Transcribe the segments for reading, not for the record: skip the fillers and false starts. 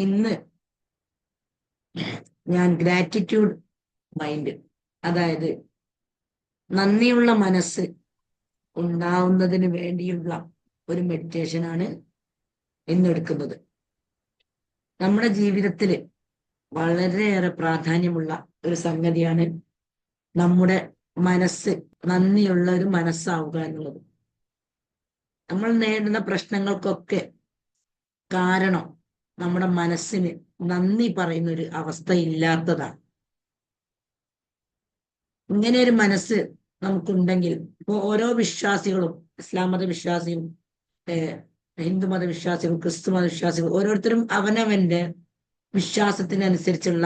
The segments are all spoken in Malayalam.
ഇന്ന് ഞാൻ ഗ്രാറ്റിറ്റ്യൂഡ് മൈൻഡ്, അതായത് നന്ദിയുള്ള മനസ്സ് ഉണ്ടാവുന്നതിന് വേണ്ടിയുള്ള ഒരു മെഡിറ്റേഷനാണ് ഇന്ന് എടുക്കുന്നത്. നമ്മുടെ ജീവിതത്തിൽ വളരെയേറെ പ്രാധാന്യമുള്ള ഒരു സംഗതിയാണ് നമ്മുടെ മനസ്സ് നന്ദിയുള്ള ഒരു മനസ്സാവുക എന്നുള്ളത്. നമ്മൾ നേരിടുന്ന പ്രശ്നങ്ങൾക്കൊക്കെ കാരണം നമ്മുടെ മനസ്സിന് നന്ദി പറയുന്ന ഒരു അവസ്ഥ ഇല്ലാത്തതാണ്. ഇങ്ങനെ ഒരു മനസ്സ് നമുക്കുണ്ടെങ്കിൽ, ഇപ്പൊ ഓരോ വിശ്വാസികളും, ഇസ്ലാം മത വിശ്വാസിയും ഹിന്ദു മതവിശ്വാസികളും ക്രിസ്തു മതവിശ്വാസികളും ഓരോരുത്തരും അവനവന്റെ വിശ്വാസത്തിനനുസരിച്ചുള്ള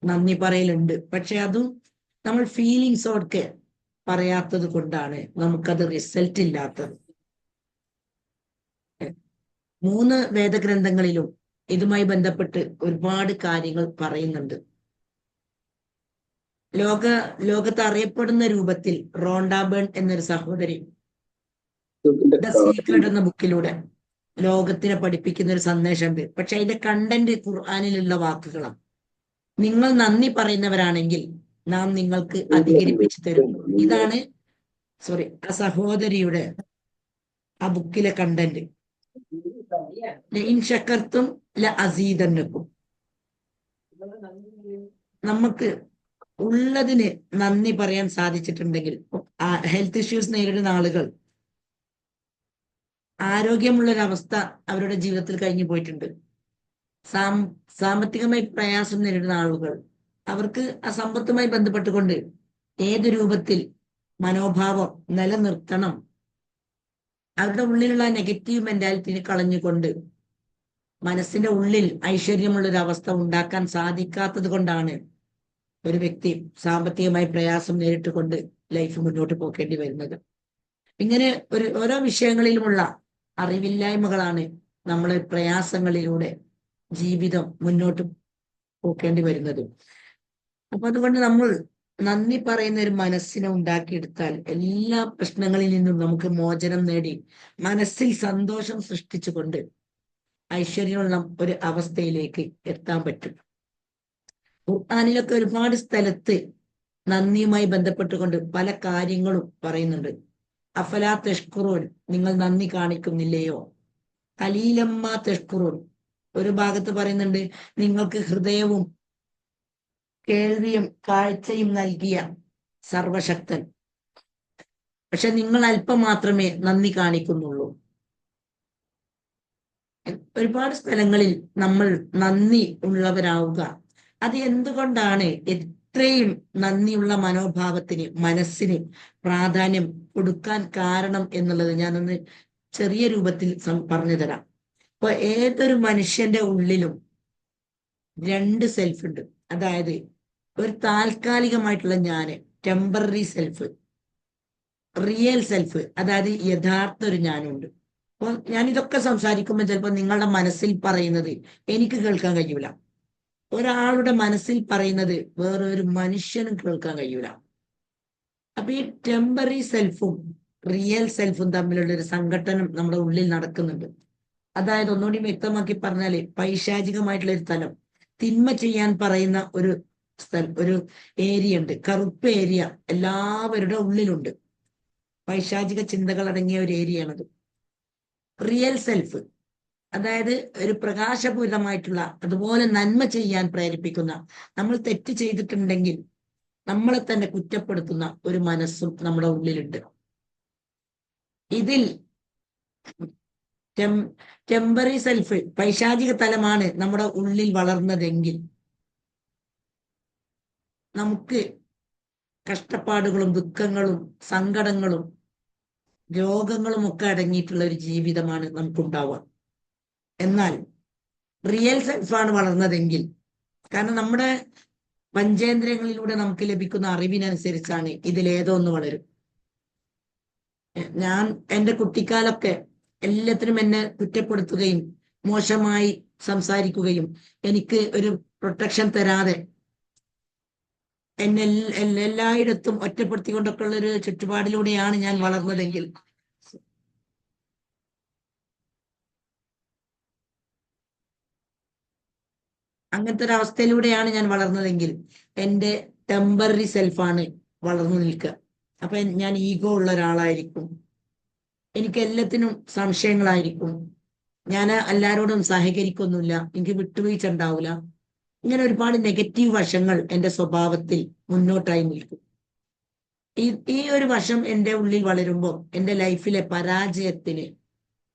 നന്ദി പറയലുണ്ട്. പക്ഷെ അതും നമ്മൾ ഫീലിങ്സോടൊക്കെ പറയാത്തത് കൊണ്ടാണ് നമുക്കത് റിസൾട്ട് ഇല്ലാത്തത്. 3 വേദഗ്രന്ഥങ്ങളിലും ഇതുമായി ബന്ധപ്പെട്ട് ഒരുപാട് കാര്യങ്ങൾ പറയുന്നുണ്ട്. ലോകത്ത് അറിയപ്പെടുന്ന രൂപത്തിൽ റോണ്ട ബേൺ എന്നൊരു സഹോദരി ദ സീക്രട്ട് എന്ന ബുക്കിലൂടെ ലോകത്തിനെ പഠിപ്പിക്കുന്ന ഒരു സന്ദേശമുണ്ട്. പക്ഷെ അതിന്റെ കണ്ടന്റ് ഖുർആനിലുള്ള വാക്കുകളാണ്. നിങ്ങൾ നന്ദി പറയുന്നവരാണെങ്കിൽ നാം നിങ്ങൾക്ക് അധികരിപ്പിച്ചു തരും. ഇതാണ് ആ സഹോദരിയുടെ ആ ബുക്കിലെ കണ്ടന്റ്. ഇൻ ശക്കർത്തും ല അസീദന്നക്കും. നമുക്ക് ഉള്ളതിന് നന്ദി പറയാൻ സാധിച്ചിട്ടുണ്ടെങ്കിൽ, ഹെൽത്ത് ഇഷ്യൂസ് നേരിടുന്ന ആളുകൾ, ആരോഗ്യമുള്ളൊരവസ്ഥ അവരുടെ ജീവിതത്തിൽ കഴിഞ്ഞു പോയിട്ടുണ്ട്, സാമ്പത്തികമായി പ്രയാസം നേരിടുന്ന ആളുകൾ, അവർക്ക് ആ സമ്പത്തുമായി ബന്ധപ്പെട്ടുകൊണ്ട് ഏത് രൂപത്തിൽ മനോഭാവം നിലനിർത്തണം, അവരുടെ ഉള്ളിലുള്ള നെഗറ്റീവ് മെന്റാലിറ്റിനെ കളഞ്ഞുകൊണ്ട് മനസ്സിന്റെ ഉള്ളിൽ ഐശ്വര്യമുള്ളൊരു അവസ്ഥ ഉണ്ടാക്കാൻ സാധിക്കാത്തത് കൊണ്ടാണ് ഒരു വ്യക്തി സാമ്പത്തികമായി പ്രയാസം നേരിട്ടുകൊണ്ട് ലൈഫ് മുന്നോട്ട് പോക്കേണ്ടി വരുന്നത്. ഇങ്ങനെ ഓരോ വിഷയങ്ങളിലുമുള്ള അറിവില്ലായ്മകളാണ് നമ്മളെ പ്രയാസങ്ങളിലൂടെ ജീവിതം മുന്നോട്ട് പോക്കേണ്ടി വരുന്നത്. അപ്പൊ അതുകൊണ്ട് നമ്മൾ നന്ദി പറയുന്ന ഒരു മനസ്സിനെ ഉണ്ടാക്കിയെടുത്താൽ എല്ലാ പ്രശ്നങ്ങളിൽ നിന്നും നമുക്ക് മോചനം നേടി മനസ്സിൽ സന്തോഷം സൃഷ്ടിച്ചുകൊണ്ട് ഐശ്വര്യമുള്ള ഒരു അവസ്ഥയിലേക്ക് എത്താൻ പറ്റും. ഖുർആനിലൊക്കെ ഒരുപാട് സ്ഥലത്ത് നന്ദിയുമായി ബന്ധപ്പെട്ടുകൊണ്ട് പല കാര്യങ്ങളും പറയുന്നുണ്ട്. അഫലാ തഷ്കുറൂൻ, നിങ്ങൾ നന്ദി കാണിക്കുന്നില്ലയോ? കലീലമ്മ തഷ്കുറൂൻ, ഒരു ഭാഗത്ത് പറയുന്നുണ്ട് നിങ്ങൾക്ക് ഹൃദയവും കേൾവിയും കാഴ്ചയും നൽകിയ സർവശക്തൻ, പക്ഷെ നിങ്ങൾ അല്പം മാത്രമേ നന്ദി കാണിക്കുന്നുള്ളൂ. ഒരുപാട് സ്ഥലങ്ങളിൽ നമ്മൾ നന്ദി ഉള്ളവരാവുക. അത് എന്തുകൊണ്ടാണ് ഇത്രയും നന്ദിയുള്ള മനോഭാവത്തിന്, മനസ്സിന് പ്രാധാന്യം കൊടുക്കാൻ കാരണം എന്നുള്ളത് ഞാനൊന്ന് ചെറിയ രൂപത്തിൽ പറഞ്ഞു തരാം. ഇപ്പൊ ഏതൊരു മനുഷ്യന്റെ ഉള്ളിലും 2 സെൽഫ് ഉണ്ട്. അതായത് ഒരു താൽക്കാലികമായിട്ടുള്ള ഞാന്, ടെമ്പററി സെൽഫ്, റിയൽ സെൽഫ്, അതായത് യഥാർത്ഥ ഒരു ഞാനുണ്ട്. അപ്പൊ ഞാൻ ഇതൊക്കെ സംസാരിക്കുമ്പോൾ ചിലപ്പോൾ നിങ്ങളുടെ മനസ്സിൽ പറയുന്നത് എനിക്ക് കേൾക്കാൻ കഴിയൂല. ഒരാളുടെ മനസ്സിൽ പറയുന്നത് വേറൊരു മനുഷ്യനും കേൾക്കാൻ കഴിയൂല. അപ്പൊ ഈ ടെമ്പററി സെൽഫും റിയൽ സെൽഫും തമ്മിലുള്ള ഒരു സംഘട്ടനം നമ്മുടെ ഉള്ളിൽ നടക്കുന്നുണ്ട്. അതായത് ഒന്നുകൂടി വ്യക്തമാക്കി പറഞ്ഞാല്, പൈശാചികമായിട്ടുള്ള ഒരു തലം, തിന്മ ചെയ്യാൻ പറയുന്ന ഒരു ഒരു ഏരിയ ഉണ്ട്, കറുപ്പ് ഏരിയ എല്ലാവരുടെ ഉള്ളിലുണ്ട്. പൈശാചിക ചിന്തകൾ അടങ്ങിയ ഒരു ഏരിയയാണത്. റിയൽ സെൽഫ്, അതായത് ഒരു പ്രകാശപൂരിതമായിട്ടുള്ള, അതുപോലെ നന്മ ചെയ്യാൻ പ്രേരിപ്പിക്കുന്ന, നമ്മൾ തെറ്റ് ചെയ്തിട്ടുണ്ടെങ്കിൽ നമ്മളെ തന്നെ കുറ്റപ്പെടുത്തുന്ന ഒരു മനസ്സും നമ്മുടെ ഉള്ളിലുണ്ട്. ഇതിൽ ടെമ്പററി സെൽഫ്, പൈശാചിക തലമാണ് നമ്മുടെ ഉള്ളിൽ വളർന്നതെങ്കിൽ നമുക്ക് കഷ്ടപ്പാടുകളും ദുഃഖങ്ങളും സങ്കടങ്ങളും രോഗങ്ങളും ഒക്കെ അടങ്ങിയിട്ടുള്ള ഒരു ജീവിതമാണ് നമുക്കുണ്ടാവുക. എന്നാൽ റിയൽ സെൽഫാണ് വളർന്നതെങ്കിൽ, കാരണം നമ്മുടെ പഞ്ചേന്ദ്രിയങ്ങളിലൂടെ നമുക്ക് ലഭിക്കുന്ന അറിവിനനുസരിച്ചാണ് ഇതിലേതോ ഒന്ന് വളരും. ഞാൻ എൻ്റെ കുട്ടിക്കാലൊക്കെ എല്ലാത്തിനും എന്നെ കുറ്റപ്പെടുത്തുകയും മോശമായി സംസാരിക്കുകയും എനിക്ക് ഒരു പ്രൊട്ടക്ഷൻ തരാതെ എന്നെ എല്ലായിടത്തും ഒറ്റപ്പെടുത്തിക്കൊണ്ടൊക്കെ ഉള്ള ഒരു ചുറ്റുപാടിലൂടെയാണ് ഞാൻ വളർന്നതെങ്കിൽ, അങ്ങനത്തെ ഒരു അവസ്ഥയിലൂടെയാണ് ഞാൻ വളർന്നതെങ്കിൽ എൻ്റെ ടെമ്പററി സെൽഫാണ് വളർന്നു നിൽക്കുക. അപ്പൊ ഞാൻ ഈഗോ ഉള്ള ഒരാളായിരിക്കും, എനിക്ക് എല്ലാത്തിനും സംശയങ്ങളായിരിക്കും, ഞാൻ എല്ലാരോടും സഹകരിക്കൊന്നുമില്ല, എനിക്ക് വിട്ടുവീഴ്ച ഉണ്ടാവില്ല. ഇങ്ങനെ ഒരുപാട് നെഗറ്റീവ് വശങ്ങൾ എൻ്റെ സ്വഭാവത്തിൽ മുന്നോട്ടായി നിൽക്കും. ഈ ഒരു വശം എൻ്റെ ഉള്ളിൽ വളരുമ്പോൾ എൻ്റെ ലൈഫിലെ പരാജയത്തിന്,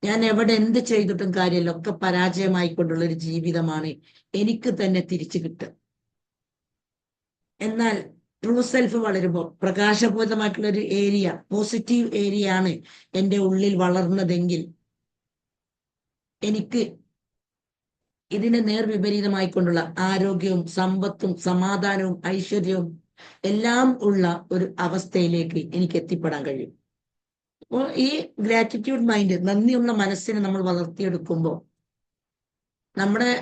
ഞാൻ എവിടെ എന്ത് ചെയ്തിട്ടും കാര്യമല്ല, ഒക്കെ പരാജയമായിക്കൊണ്ടുള്ള ഒരു ജീവിതമാണ് എനിക്ക് തന്നെ തിരിച്ചു കിട്ടുക. എന്നാൽ ട്രൂ സെൽഫ് വളരുമ്പോൾ പ്രകാശപൂരിതമായിട്ടുള്ള ഒരു ഏരിയ, പോസിറ്റീവ് ഏരിയ ആണ് എൻ്റെ ഉള്ളിൽ വളർന്നതെങ്കിൽ എനിക്ക് ഇതിനെ നേർവിപരീതമായിക്കൊണ്ടുള്ള ആരോഗ്യവും സമ്പത്തും സമാധാനവും ഐശ്വര്യവും എല്ലാം ഉള്ള ഒരു അവസ്ഥയിലേക്ക് എനിക്ക് എത്തിപ്പെടാൻ കഴിയും. അപ്പോൾ ഈ ഗ്രാറ്റിറ്റ്യൂഡ് മൈൻഡ്, നന്ദിയുള്ള മനസ്സിനെ നമ്മൾ വളർത്തിയെടുക്കുമ്പോൾ നമ്മുടെ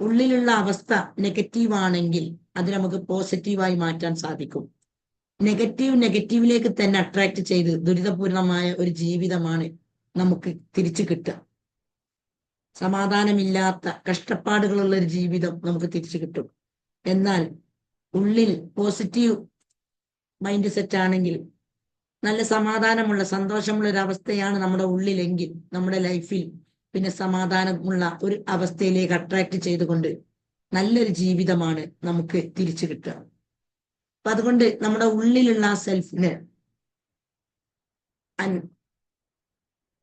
ഉള്ളിലുള്ള അവസ്ഥ നെഗറ്റീവ് ആണെങ്കിൽ അത് നമുക്ക് പോസിറ്റീവായി മാറ്റാൻ സാധിക്കും. നെഗറ്റീവിലേക്ക് തന്നെ അട്രാക്ട് ചെയ്ത് ദുരിതപൂർണമായ ഒരു ജീവിതമാണ് നമുക്ക് തിരിച്ചു കിട്ടുക. സമാധാനമില്ലാത്ത കഷ്ടപ്പാടുകളുള്ള ഒരു ജീവിതം നമുക്ക് തിരിച്ചു കിട്ടും. എന്നാൽ ഉള്ളിൽ പോസിറ്റീവ് മൈൻഡ് സെറ്റ് ആണെങ്കിൽ, നല്ല സമാധാനമുള്ള സന്തോഷമുള്ള ഒരു അവസ്ഥയാണ് നമ്മുടെ ഉള്ളിലെങ്കിൽ, നമ്മുടെ ലൈഫിൽ പിന്നെ സമാധാനമുള്ള ഒരു അവസ്ഥയിലേക്ക് അട്രാക്ട് ചെയ്തുകൊണ്ട് നല്ലൊരു ജീവിതമാണ് നമുക്ക് തിരിച്ചു കിട്ടുക. അപ്പൊ അതുകൊണ്ട് നമ്മുടെ ഉള്ളിലുള്ള ആ സെൽഫിന്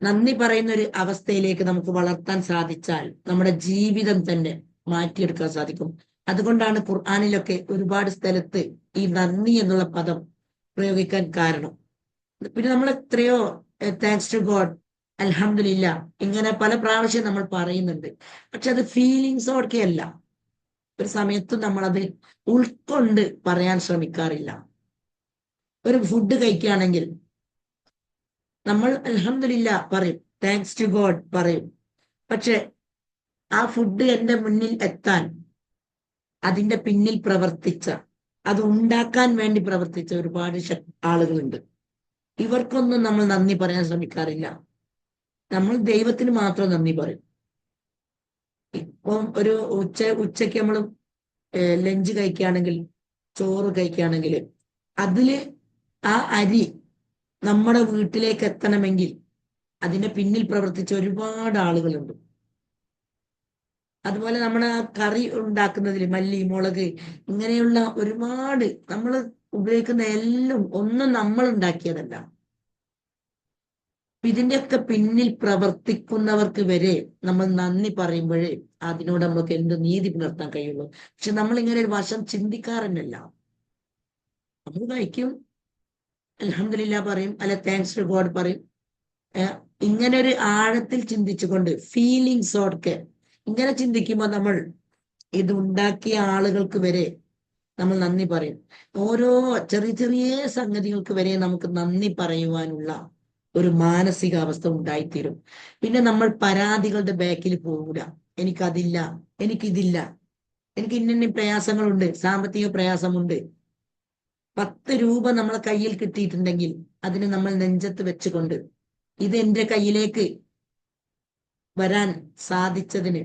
നന്ദി പറയുന്ന ഒരു അവസ്ഥയിലേക്ക് നമുക്ക് വളർത്താൻ സാധിച്ചാൽ നമ്മുടെ ജീവിതം തന്നെ മാറ്റിയെടുക്കാൻ സാധിക്കും. അതുകൊണ്ടാണ് ഖുർആനിലൊക്കെ ഒരുപാട് സ്ഥലത്ത് ഈ നന്ദി എന്നുള്ള പദം പ്രയോഗിക്കാൻ കാരണം. പിന്നെ നമ്മൾ എത്രയോ താങ്ക്സ് ടു ഗോഡ്, അൽഹംദുലില്ലാ, ഇങ്ങനെ പല പ്രാവശ്യം നമ്മൾ പറയുന്നുണ്ട്. പക്ഷെ അത് ഫീലിങ്സോടെ അല്ല, ഒരു സമയത്തും നമ്മളത് ഉൾക്കൊണ്ട് പറയാൻ ശ്രമിക്കാറില്ല. ഒരു ഫുഡ് കഴിക്കുകയാണെങ്കിൽ നമ്മൾ അൽഹംദുലില്ലാ പറയും, താങ്ക്സ് ടു ഗോഡ് പറയും. പക്ഷെ ആ ഫുഡ് എൻ്റെ മുന്നിൽ എത്താൻ അതിന്റെ പിന്നിൽ പ്രവർത്തിച്ച, അത് ഉണ്ടാക്കാൻ വേണ്ടി പ്രവർത്തിച്ച ഒരുപാട് ആളുകളുണ്ട്. ഇവർക്കൊന്നും നമ്മൾ നന്ദി പറയാൻ ശ്രമിക്കാറില്ല. നമ്മൾ ദൈവത്തിന് മാത്രം നന്ദി പറയും. ഇപ്പം ഒരു ഉച്ചയ്ക്ക് നമ്മൾ ലഞ്ച് കഴിക്കുകയാണെങ്കിൽ, ചോറ് കഴിക്കുകയാണെങ്കിൽ, അതില് ആ അരി നമ്മുടെ വീട്ടിലേക്ക് എത്തണമെങ്കിൽ അതിന്റെ പിന്നിൽ പ്രവർത്തിച്ച ഒരുപാട് ആളുകളുണ്ട്. അതുപോലെ നമ്മുടെ ആ കറി ഉണ്ടാക്കുന്നതിൽ മല്ലി, മുളക്, ഇങ്ങനെയുള്ള ഒരുപാട് നമ്മൾ ഉപയോഗിക്കുന്ന എല്ലാം ഒന്നും നമ്മൾ ഉണ്ടാക്കിയതല്ല. ഇതിന്റെയൊക്കെ പിന്നിൽ പ്രവർത്തിക്കുന്നവർക്ക് വരെ നമ്മൾ നന്ദി പറയുമ്പോഴേ അതിനോട് നമുക്ക് എന്ത് നീതി പുലർത്താൻ കഴിയുള്ളൂ. പക്ഷെ നമ്മൾ ഇങ്ങനെ ഒരു വശം ചിന്തിക്കാറുണ്ടല്ല. നമ്മൾ കഴിക്കും, അൽഹംദുലില്ലാ പറയും, അല്ല താങ്ക്സ് ടു ഗോഡ് പറയും. ഇങ്ങനെ ഒരു ആഴത്തിൽ ചിന്തിച്ചുകൊണ്ട് ഫീലിങ്സോടെ ഇങ്ങനെ ചിന്തിക്കുമ്പോൾ നമ്മൾ ഇത് ഉണ്ടാക്കിയ ആളുകൾക്ക് വരെ നമ്മൾ നന്ദി പറയും. ഓരോ ചെറിയ ചെറിയ സംഗതികൾക്ക് വരെ നമുക്ക് നന്ദി പറയുവാനുള്ള ഒരു മാനസികാവസ്ഥ ഉണ്ടായിത്തീരും. പിന്നെ നമ്മൾ പരാതികളുടെ ബാക്കിൽ പോകൂല. എനിക്കതില്ല, എനിക്കിതില്ല, എനിക്ക് ഇന്ന പ്രയാസങ്ങളുണ്ട്, സാമ്പത്തിക പ്രയാസമുണ്ട്. 10 രൂപ നമ്മളെ കയ്യിൽ കിട്ടിയിട്ടുണ്ടെങ്കിൽ അതിന് നമ്മൾ നെഞ്ചത്ത് വെച്ചുകൊണ്ട് ഇത് എൻ്റെ കയ്യിലേക്ക് വരാൻ സാധിച്ചതിന്,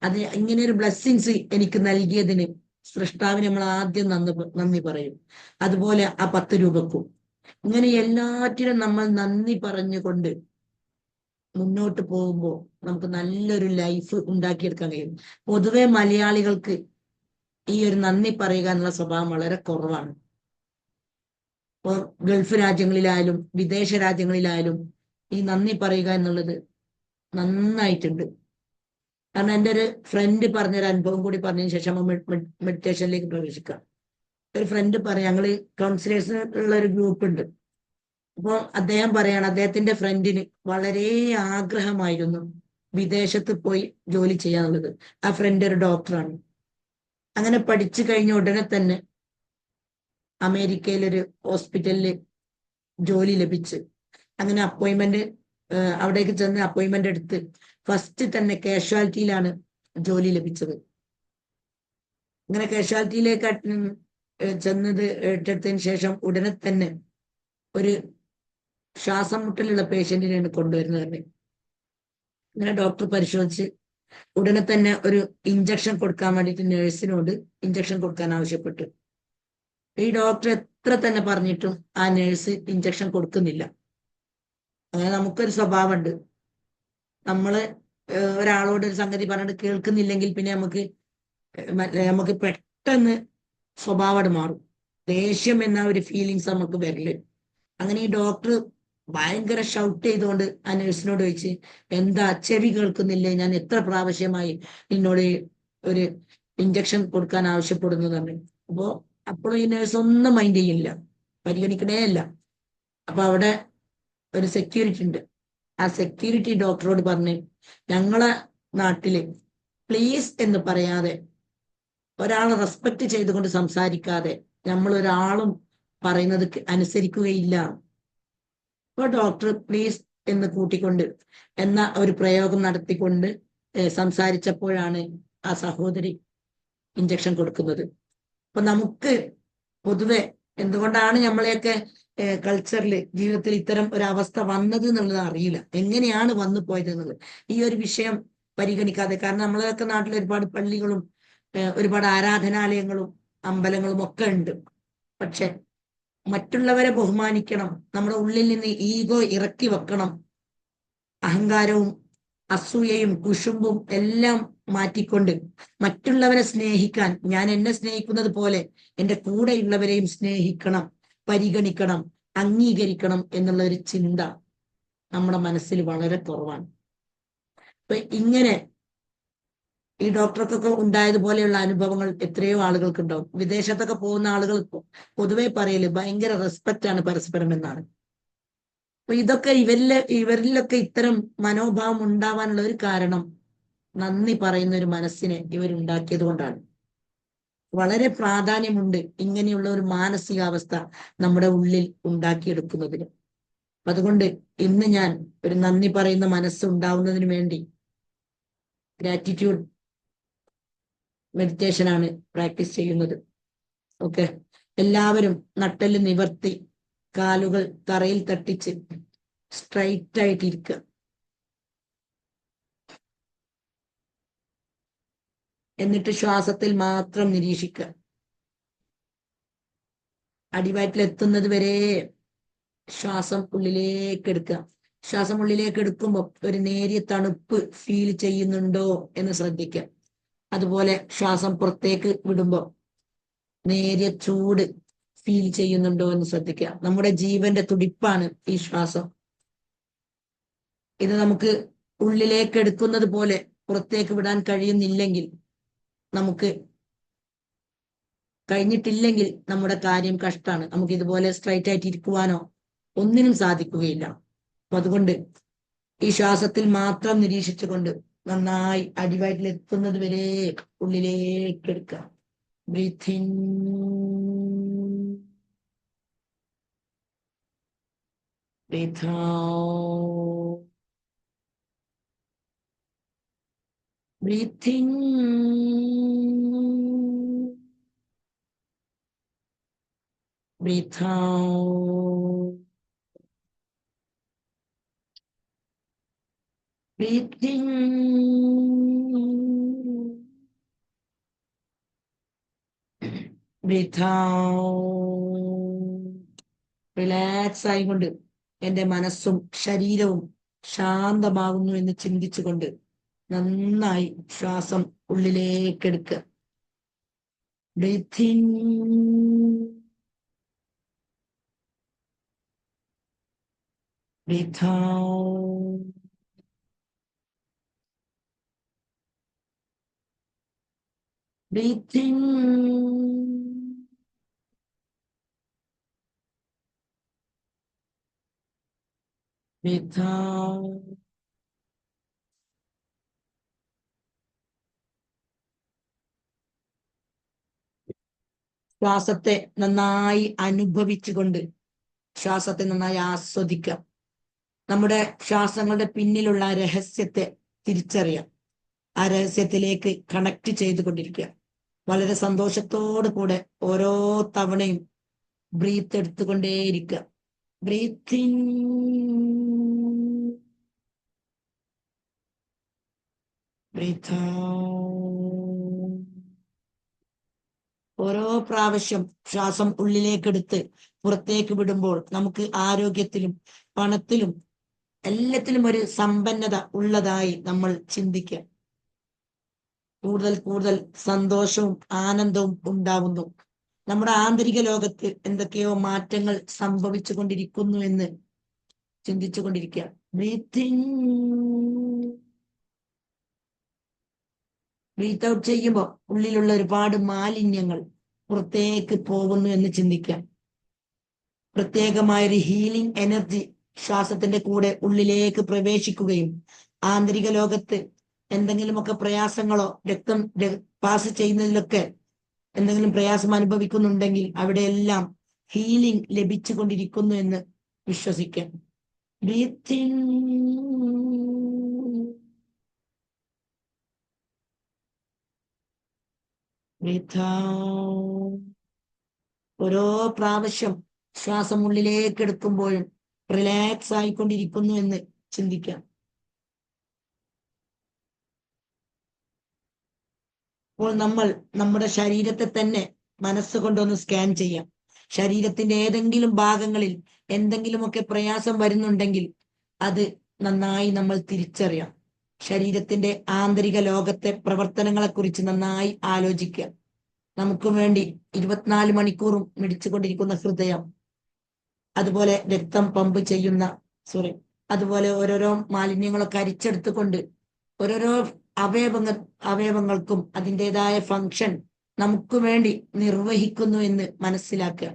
അത് ഇങ്ങനെ ഒരു ബ്ലെസ്സിങ്സ് എനിക്ക് നൽകിയതിന് സൃഷ്ടാവിന് നമ്മൾ ആദ്യം നന്ദി പറയും. അതുപോലെ ആ 10 രൂപക്കും. ഇങ്ങനെ എല്ലാറ്റിനും നമ്മൾ നന്ദി പറഞ്ഞുകൊണ്ട് മുന്നോട്ട് പോകുമ്പോൾ നമുക്ക് നല്ലൊരു ലൈഫ് ഉണ്ടാക്കിയെടുക്കാൻ കഴിയും. പൊതുവെ മലയാളികൾക്ക് ഈ ഒരു നന്ദി പറയുക എന്നുള്ള സ്വഭാവം വളരെ കുറവാണ്. ഇപ്പോൾ ഗൾഫ് രാജ്യങ്ങളിലായാലും വിദേശ രാജ്യങ്ങളിലായാലും ഈ നന്ദി പറയുക എന്നുള്ളത് നന്നായിട്ടുണ്ട്. കാരണം എൻ്റെ ഒരു ഫ്രണ്ട് പറഞ്ഞൊരു അനുഭവം കൂടി പറഞ്ഞതിന് ശേഷം മെഡിറ്റേഷനിലേക്ക് പ്രവേശിക്കാം. ഒരു ഫ്രണ്ട് പറയാം, ഞങ്ങള് കൗൺസിലേഴ്സ് ഉള്ള ഒരു ഗ്രൂപ്പ് ഉണ്ട്. അപ്പോൾ അദ്ദേഹം പറയാണ്, അദ്ദേഹത്തിന്റെ ഫ്രണ്ടിന് വളരെ ആഗ്രഹമായിരുന്നു വിദേശത്ത് പോയി ജോലി ചെയ്യാന്നുള്ളത്. ആ ഫ്രണ്ട് ഒരു ഡോക്ടറാണ്. അങ്ങനെ പഠിച്ചു കഴിഞ്ഞ ഉടനെ തന്നെ അമേരിക്കയിലൊരു ഹോസ്പിറ്റലിൽ ജോലി ലഭിച്ച്, അങ്ങനെ അപ്പോയിന്റ്മെന്റ് അവിടേക്ക് ചെന്ന് അപ്പോയിന്റ്മെന്റ് എടുത്ത് ഫസ്റ്റ് തന്നെ കാഷ്വാലിറ്റിയിലാണ് ജോലി ലഭിച്ചത്. അങ്ങനെ കാഷ്വാലിറ്റിയിലേക്ക് ചെന്നത് ഏറ്റെടുത്തതിന് ശേഷം ഉടനെ തന്നെ ഒരു ശ്വാസം മുട്ടലുള്ള പേഷ്യന്റിനെയാണ് കൊണ്ടുവരുന്നത് തന്നെ. അങ്ങനെ ഡോക്ടർ പരിശോധിച്ച് ഉടനെ തന്നെ ഒരു ഇഞ്ചക്ഷൻ കൊടുക്കാൻ വേണ്ടിയിട്ട് നേഴ്സിനോട് ഇഞ്ചക്ഷൻ കൊടുക്കാൻ ആവശ്യപ്പെട്ടു. ഈ ഡോക്ടർ എത്ര തന്നെ പറഞ്ഞിട്ടും ആ നേഴ്സ് ഇഞ്ചക്ഷൻ കൊടുക്കുന്നില്ല. അങ്ങനെ നമുക്കൊരു സ്വഭാവമുണ്ട്, നമ്മള് ഒരാളോട് ഒരു സംഗതി പറഞ്ഞിട്ട് കേൾക്കുന്നില്ലെങ്കിൽ പിന്നെ നമുക്ക് പെട്ടെന്ന് സ്വഭാവം മാറും, ദേഷ്യം എന്ന ഒരു ഫീലിങ്സ് നമുക്ക് വരല്. അങ്ങനെ ഈ ഡോക്ടർ ഭയങ്കര ഷൗട്ട് ചെയ്തുകൊണ്ട് ആ നഴ്സിനോട് ചോദിച്ച്, എന്താ ചെവി കേൾക്കുന്നില്ലേ, ഞാൻ എത്ര പ്രാവശ്യമായി നിന്നോട് ഒരു ഇഞ്ചക്ഷൻ കൊടുക്കാൻ ആവശ്യപ്പെടുന്നു പറഞ്ഞു. അപ്പോ അപ്പോഴും ഈ നഴ്സ് ഒന്നും മൈൻഡ് ചെയ്യില്ല, പരിഗണിക്കണേ അല്ല. അപ്പൊ അവിടെ ഒരു സെക്യൂരിറ്റി ഉണ്ട്. ആ സെക്യൂരിറ്റി ഡോക്ടറോട് പറഞ്ഞ്, ഞങ്ങളെ നാട്ടില് പ്ലീസ് എന്ന് പറയാതെ, ഒരാളെ റെസ്പെക്ട് ചെയ്തുകൊണ്ട് സംസാരിക്കാതെ നമ്മൾ ഒരാളും പറയുന്നത് അനുസരിക്കുകയില്ല. അപ്പൊ ഡോക്ടർ പ്ലീസ് എന്ന് കൂട്ടിക്കൊണ്ട് എന്ന ഒരു പ്രയോഗം നടത്തിക്കൊണ്ട് സംസാരിച്ചപ്പോഴാണ് ആ സഹോദരി ഇഞ്ചക്ഷൻ കൊടുക്കുന്നത്. അപ്പൊ നമുക്ക് പൊതുവെ എന്തുകൊണ്ടാണ് നമ്മളെയൊക്കെ കൾച്ചറിൽ, ജീവിതത്തിൽ ഇത്തരം ഒരു അവസ്ഥ വന്നത് എന്നുള്ളത് അറിയില്ല, എങ്ങനെയാണ് വന്നു പോയത് എന്നുള്ളത് ഈ ഒരു വിഷയം പരിഗണിക്കാതെ. കാരണം നമ്മളെയൊക്കെ നാട്ടിൽ ഒരുപാട് പള്ളികളും ഒരുപാട് ആരാധനാലയങ്ങളും അമ്പലങ്ങളും ഒക്കെ ഉണ്ട്. പക്ഷെ മറ്റുള്ളവരെ ബഹുമാനിക്കണം, നമ്മുടെ ഉള്ളിൽ നിന്ന് ഈഗോ ഇറക്കി വെക്കണം, അഹങ്കാരവും അസൂയയും കുശുമ്പും എല്ലാം മാറ്റിക്കൊണ്ട് മറ്റുള്ളവരെ സ്നേഹിക്കാൻ, ഞാൻ എന്നെ സ്നേഹിക്കുന്നത് പോലെ എൻ്റെ കൂടെയുള്ളവരെയും സ്നേഹിക്കണം, പരിഗണിക്കണം, അംഗീകരിക്കണം എന്നുള്ള ഒരു ചിന്ത നമ്മുടെ മനസ്സിൽ വളരെ കുറവാണ്. അപ്പൊ ഇങ്ങനെ ഈ ഡോക്ടർക്കൊക്കെ ഉണ്ടായതുപോലെയുള്ള അനുഭവങ്ങൾ എത്രയോ ആളുകൾക്ക് ഉണ്ടാവും. വിദേശത്തൊക്കെ പോകുന്ന ആളുകൾ പൊതുവെ പറയല് ഭയങ്കര റെസ്പെക്റ്റ് ആണ് പരസ്പരം എന്നാണ്. അപ്പൊ ഇതൊക്കെ ഇവരിലൊക്കെ ഇത്തരം മനോഭാവം ഉണ്ടാവാനുള്ള ഒരു കാരണം നന്ദി പറയുന്ന ഒരു മനസ്സിനെ ഇവരുണ്ടാക്കിയത് കൊണ്ടാണ്. വളരെ പ്രാധാന്യമുണ്ട് ഇങ്ങനെയുള്ള ഒരു മാനസികാവസ്ഥ നമ്മുടെ ഉള്ളിൽ ഉണ്ടാക്കിയെടുക്കുന്നതിന്. അതുകൊണ്ട് ഇന്ന് ഞാൻ ഒരു നന്ദി പറയുന്ന മനസ്സ് ഉണ്ടാവുന്നതിന് വേണ്ടി ഗ്രാറ്റിറ്റ്യൂഡ് മെഡിറ്റേഷൻ ആണ് പ്രാക്ടീസ് ചെയ്യുന്നത്. ഓക്കെ, എല്ലാവരും നട്ടെല്ല് നിവർത്തി കാലുകൾ തറയിൽ തട്ടിച്ച് സ്ട്രൈറ്റ് ആയിട്ടിരിക്കുക. എന്നിട്ട് ശ്വാസത്തിൽ മാത്രം നിരീക്ഷിക്കുക. അടിവയറ്റിൽ എത്തുന്നത് വരെ ശ്വാസം ഉള്ളിലേക്ക് എടുക്കുക. ശ്വാസം ഉള്ളിലേക്ക് എടുക്കുമ്പോൾ ഒരു നേരിയ തണുപ്പ് ഫീൽ ചെയ്യുന്നുണ്ടോ എന്ന് ശ്രദ്ധിക്കുക. അതുപോലെ ശ്വാസം പുറത്തേക്ക് വിടുമ്പോൾ നേരിയ ചൂട് ഫീൽ ചെയ്യുന്നുണ്ടോ എന്ന് ശ്രദ്ധിക്കുക. നമ്മുടെ ജീവന്റെ തുടിപ്പാണ് ഈ ശ്വാസം. ഇത് നമുക്ക് ഉള്ളിലേക്ക് എടുക്കുന്നത് പോലെ പുറത്തേക്ക് വിടാൻ കഴിയുന്നില്ലെങ്കിൽ, നമുക്ക് കഴിഞ്ഞിട്ടില്ലെങ്കിൽ നമ്മുടെ കാര്യം കഷ്ടാണ്. നമുക്ക് ഇതുപോലെ സ്ട്രൈറ്റ് ആയിട്ട് ഇരിക്കുവാനോ ഒന്നിനും സാധിക്കുകയില്ല. അപ്പൊ അതുകൊണ്ട് ഈ ശ്വാസത്തിൽ മാത്രം നിരീക്ഷിച്ചുകൊണ്ട് നന്നായി അടിവയറ്റിൽ എത്തുന്നത് വരെ ഉള്ളിലേക്ക് എടുക്കുക. Breathe in, breathe out, breathe in, breathe out, breathe in, breathe out. Relax ആയിക്കൊണ്ട് എൻ്റെ മനസ്സും ശരീരവും ശാന്തമാകുന്നു എന്ന് ചിന്തിച്ചുകൊണ്ട് നന്നായി ശ്വാസം ഉള്ളിലേക്ക് എടുക്കുക. Breathe in, breathe out, breathe in, breathe out. ശ്വാസത്തെ നന്നായി അനുഭവിച്ചുകൊണ്ട് ശ്വാസത്തെ നന്നായി ആസ്വദിക്കാം. നമ്മുടെ ശ്വാസങ്ങളുടെ പിന്നിലുള്ള രഹസ്യത്തെ തിരിച്ചറിയാം. ആ രഹസ്യത്തിലേക്ക് കണക്ട് ചെയ്തുകൊണ്ടിരിക്കുക. വളരെ സന്തോഷത്തോടു കൂടെ ഓരോ തവണയും ബ്രീത്ത് എടുത്തുകൊണ്ടേയിരിക്കുക. Breathe in, Breathe out. ഓരോ പ്രാവശ്യം ശ്വാസം ഉള്ളിലേക്കെടുത്ത് പുറത്തേക്ക് വിടുമ്പോൾ നമുക്ക് ആരോഗ്യത്തിലും പണത്തിലും എല്ലാത്തിലും ഒരു സമ്പന്നത ഉള്ളതായി നമ്മൾ ചിന്തിക്കുക. കൂടുതൽ കൂടുതൽ സന്തോഷവും ആനന്ദവും ഉണ്ടാവുന്നു. നമ്മുടെ ആന്തരിക ലോകത്ത് എന്തൊക്കെയോ മാറ്റങ്ങൾ സംഭവിച്ചു കൊണ്ടിരിക്കുന്നു എന്ന് ചിന്തിച്ചു കൊണ്ടിരിക്കുക. ബ്രീത്തിങ്, ബ്രീത്ത് ഔട്ട് ചെയ്യുമ്പോൾ ഉള്ളിലുള്ള ഒരുപാട് മാലിന്യങ്ങൾ പുറത്തേക്ക് പോകുന്നു എന്ന് ചിന്തിക്കാം. പ്രത്യേകമായൊരു ഹീലിംഗ് എനർജി ശ്വാസത്തിന്റെ കൂടെ ഉള്ളിലേക്ക് പ്രവേശിക്കുകയും ആന്തരിക ലോകത്ത് എന്തെങ്കിലുമൊക്കെ പ്രയാസങ്ങളോ രക്തം പാസ് ചെയ്യുന്നതിലൊക്കെ എന്തെങ്കിലും പ്രയാസം അനുഭവിക്കുന്നുണ്ടെങ്കിൽ അവിടെയെല്ലാം ഹീലിംഗ് ലഭിച്ചു കൊണ്ടിരിക്കുന്നു എന്ന് വിശ്വസിക്കാം. Breathing, breathe out. ഓരോ പ്രാവശ്യം ശ്വാസം ഉള്ളിലേക്ക് എടുക്കുമ്പോഴും റിലാക്സ് ആയിക്കൊണ്ടിരിക്കുന്നു എന്ന് ചിന്തിക്കാം. അപ്പോൾ നമ്മൾ നമ്മുടെ ശരീരത്തെ തന്നെ മനസ്സുകൊണ്ടൊന്ന് സ്കാൻ ചെയ്യാം. ശരീരത്തിന്റെ ഏതെങ്കിലും ഭാഗങ്ങളിൽ എന്തെങ്കിലുമൊക്കെ പ്രയാസം വരുന്നുണ്ടെങ്കിൽ അത് നന്നായി നമ്മൾ തിരിച്ചറിയാം. ശരീരത്തിന്റെ ആന്തരിക ലോകത്തെ പ്രവർത്തനങ്ങളെ കുറിച്ച് നന്നായി ആലോചിക്കുക. നമുക്ക് വേണ്ടി 24 മണിക്കൂറും മിടിച്ചുകൊണ്ടിരിക്കുന്ന ഹൃദയം, അതുപോലെ രക്തം പമ്പ് ചെയ്യുന്ന അതുപോലെ ഓരോരോ മാലിന്യങ്ങളൊക്കെ അരിച്ചെടുത്തുകൊണ്ട് ഓരോരോ അവയവങ്ങൾക്കും അതിൻ്റെതായ ഫങ്ഷൻ നമുക്ക് വേണ്ടി നിർവഹിക്കുന്നു എന്ന് മനസ്സിലാക്കുക.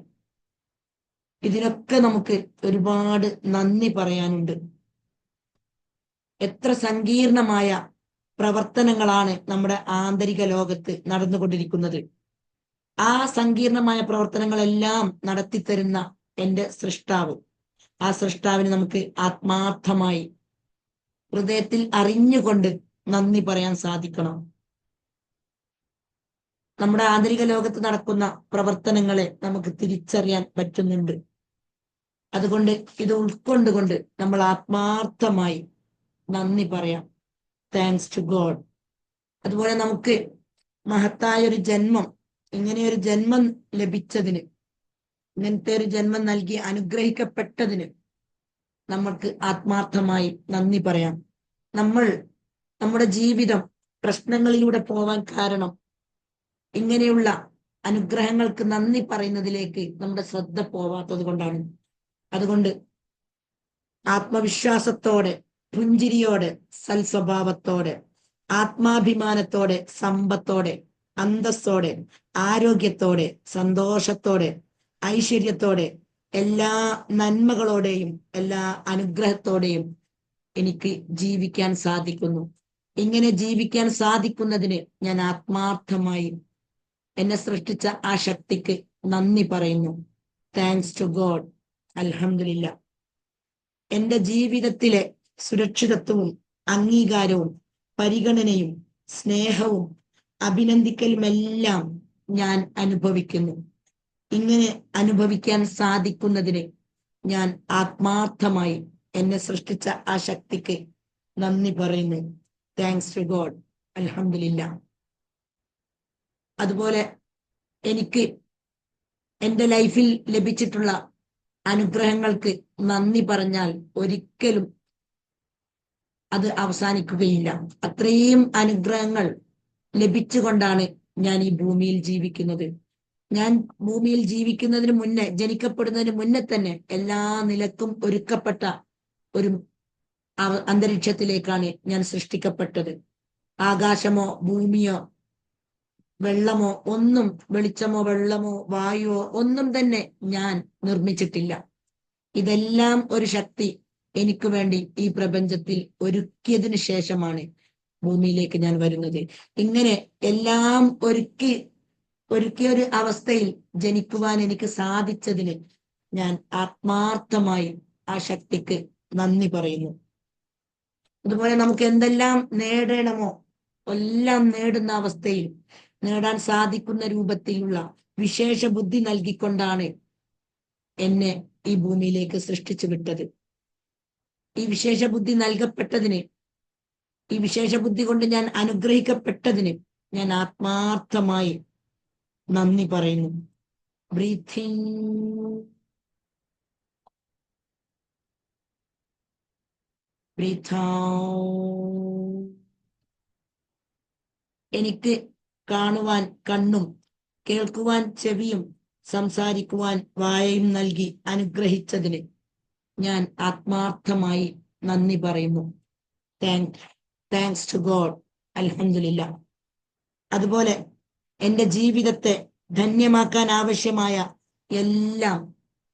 ഇതിനൊക്കെ നമുക്ക് ഒരുപാട് നന്ദി പറയാനുണ്ട്. എത്ര സങ്കീർണമായ പ്രവർത്തനങ്ങളാണ് നമ്മുടെ ആന്തരിക ലോകത്ത് നടന്നുകൊണ്ടിരിക്കുന്നത്. ആ സങ്കീർണമായ പ്രവർത്തനങ്ങളെല്ലാം നടത്തിത്തരുന്ന എൻ്റെ സൃഷ്ടാവ്, ആ സൃഷ്ടാവിന് നമുക്ക് ആത്മാർത്ഥമായി ഹൃദയത്തിൽ അറിഞ്ഞുകൊണ്ട് നന്ദി പറയാൻ സാധിക്കണം. നമ്മുടെ ആന്തരിക ലോകത്ത് നടക്കുന്ന പ്രവർത്തനങ്ങളെ നമുക്ക് തിരിച്ചറിയാൻ പറ്റുന്നുണ്ട്. അതുകൊണ്ട് ഇത് ഉൾക്കൊണ്ടുകൊണ്ട് നമ്മൾ ആത്മാർത്ഥമായി നന്ദി പറയാം. Thanks to God. അതുപോലെ നമുക്ക് മഹത്തായ ഒരു ജന്മം, ഇങ്ങനെയൊരു ജന്മം ലഭിച്ചതിന്, ഇങ്ങനത്തെ ഒരു ജന്മം നൽകി അനുഗ്രഹിക്കപ്പെട്ടതിന് നമ്മൾക്ക് ആത്മാർത്ഥമായി നന്ദി പറയാം. നമ്മുടെ ജീവിതം പ്രശ്നങ്ങളിലൂടെ പോവാൻ കാരണം ഇങ്ങനെയുള്ള അനുഗ്രഹങ്ങൾക്ക് നന്ദി പറയുന്നതിലേക്ക് നമ്മുടെ ശ്രദ്ധ പോവാത്തത് കൊണ്ടാണ്. അതുകൊണ്ട് ആത്മവിശ്വാസത്തോടെ, പുഞ്ചിരിയോടെ, സൽസ്വഭാവത്തോടെ, ആത്മാഭിമാനത്തോടെ, സമ്പത്തോടെ, അന്തസ്സോടെ, ആരോഗ്യത്തോടെ, സന്തോഷത്തോടെ, ഐശ്വര്യത്തോടെ, എല്ലാ നന്മകളോടെയും എല്ലാ അനുഗ്രഹത്തോടെയും എനിക്ക് ജീവിക്കാൻ സാധിക്കുന്നു. ഇങ്ങനെ ജീവിക്കാൻ സാധിക്കുന്നതിന് ഞാൻ ആത്മാർത്ഥമായി എന്നെ സൃഷ്ടിച്ച ആ ശക്തിക്ക് നന്ദി പറയുന്നു. Thanks to God. അൽഹംദുലില്ലാ. എൻ്റെ ജീവിതത്തിലെ സുരക്ഷിതത്വവും അംഗീകാരവും പരിഗണനയും സ്നേഹവും അഭിനന്ദിക്കലുമെല്ലാം ഞാൻ അനുഭവിക്കുന്നു. ഇങ്ങനെ അനുഭവിക്കാൻ സാധിക്കുന്നതിന് ഞാൻ ആത്മാർത്ഥമായി എന്നെ സൃഷ്ടിച്ച ആ ശക്തിക്ക് നന്ദി പറയുന്നു. Thanks to God. അൽഹംദുലില്ലാ. അതുപോലെ എനിക്ക് എൻ്റെ ലൈഫിൽ ലഭിച്ചിട്ടുള്ള അനുഗ്രഹങ്ങൾക്ക് നന്ദി പറഞ്ഞാൽ ഒരിക്കലും അത് അവസാനിക്കുകയില്ല. അത്രയും അനുഗ്രഹങ്ങൾ ലഭിച്ചുകൊണ്ടാണ് ഞാൻ ഈ ഭൂമിയിൽ ജീവിക്കുന്നത്. ഞാൻ ഭൂമിയിൽ ജീവിക്കുന്നതിന് മുന്നേ, ജനിക്കപ്പെടുന്നതിന് മുന്നേ തന്നെ എല്ലാ നിലക്കും ഒരുക്കപ്പെട്ട ഒരു അന്തരീക്ഷത്തിലേക്കാണ് ഞാൻ സൃഷ്ടിക്കപ്പെട്ടത്. ആകാശമോ ഭൂമിയോ വെള്ളമോ ഒന്നും, വെളിച്ചമോ വെള്ളമോ വായുവോ ഒന്നും തന്നെ ഞാൻ നിർമ്മിച്ചിട്ടില്ല. ഇതെല്ലാം ഒരു ശക്തി എനിക്ക് വേണ്ടി ഈ പ്രപഞ്ചത്തിൽ ഒരുക്കിയതിനു ശേഷമാണ് ഭൂമിയിലേക്ക് ഞാൻ വരുന്നത്. ഇങ്ങനെ എല്ലാം ഒരുക്കിയ ഒരു അവസ്ഥയിൽ ജനിക്കുവാൻ എനിക്ക് സാധിച്ചതിന് ഞാൻ ആത്മാർത്ഥമായി ആ ശക്തിക്ക് നന്ദി പറയുന്നു. അതുപോലെ നമുക്ക് എന്തെല്ലാം നേടണമോ എല്ലാം നേടുന്ന അവസ്ഥയിൽ നേടാൻ സാധിക്കുന്ന രൂപത്തിലുള്ള വിശേഷ ബുദ്ധി നൽകിക്കൊണ്ടാണ് എന്നെ ഈ ഭൂമിയിലേക്ക് സൃഷ്ടിച്ചു വിട്ടത്. ഈ വിശേഷ ബുദ്ധി നൽകപ്പെട്ടതിന് ഈ വിശേഷ ബുദ്ധി കൊണ്ട് ഞാൻ അനുഗ്രഹിക്കപ്പെട്ടതിന് ഞാൻ ആത്മാർത്ഥമായി നന്ദി പറയുന്നു. Breathing, breathe out. എനിക്ക് കാണുവാൻ കണ്ണും കേൾക്കുവാൻ ചെവിയും സംസാരിക്കുവാൻ വായയും നൽകി അനുഗ്രഹിച്ചതിന് ഞാൻ ആത്മാർത്ഥമായി നന്ദി പറയുന്നു. Thanks to God. അൽഹംദുലില്ലാ. അതുപോലെ എൻ്റെ ജീവിതത്തെ ധന്യമാക്കാൻ ആവശ്യമായ എല്ലാം,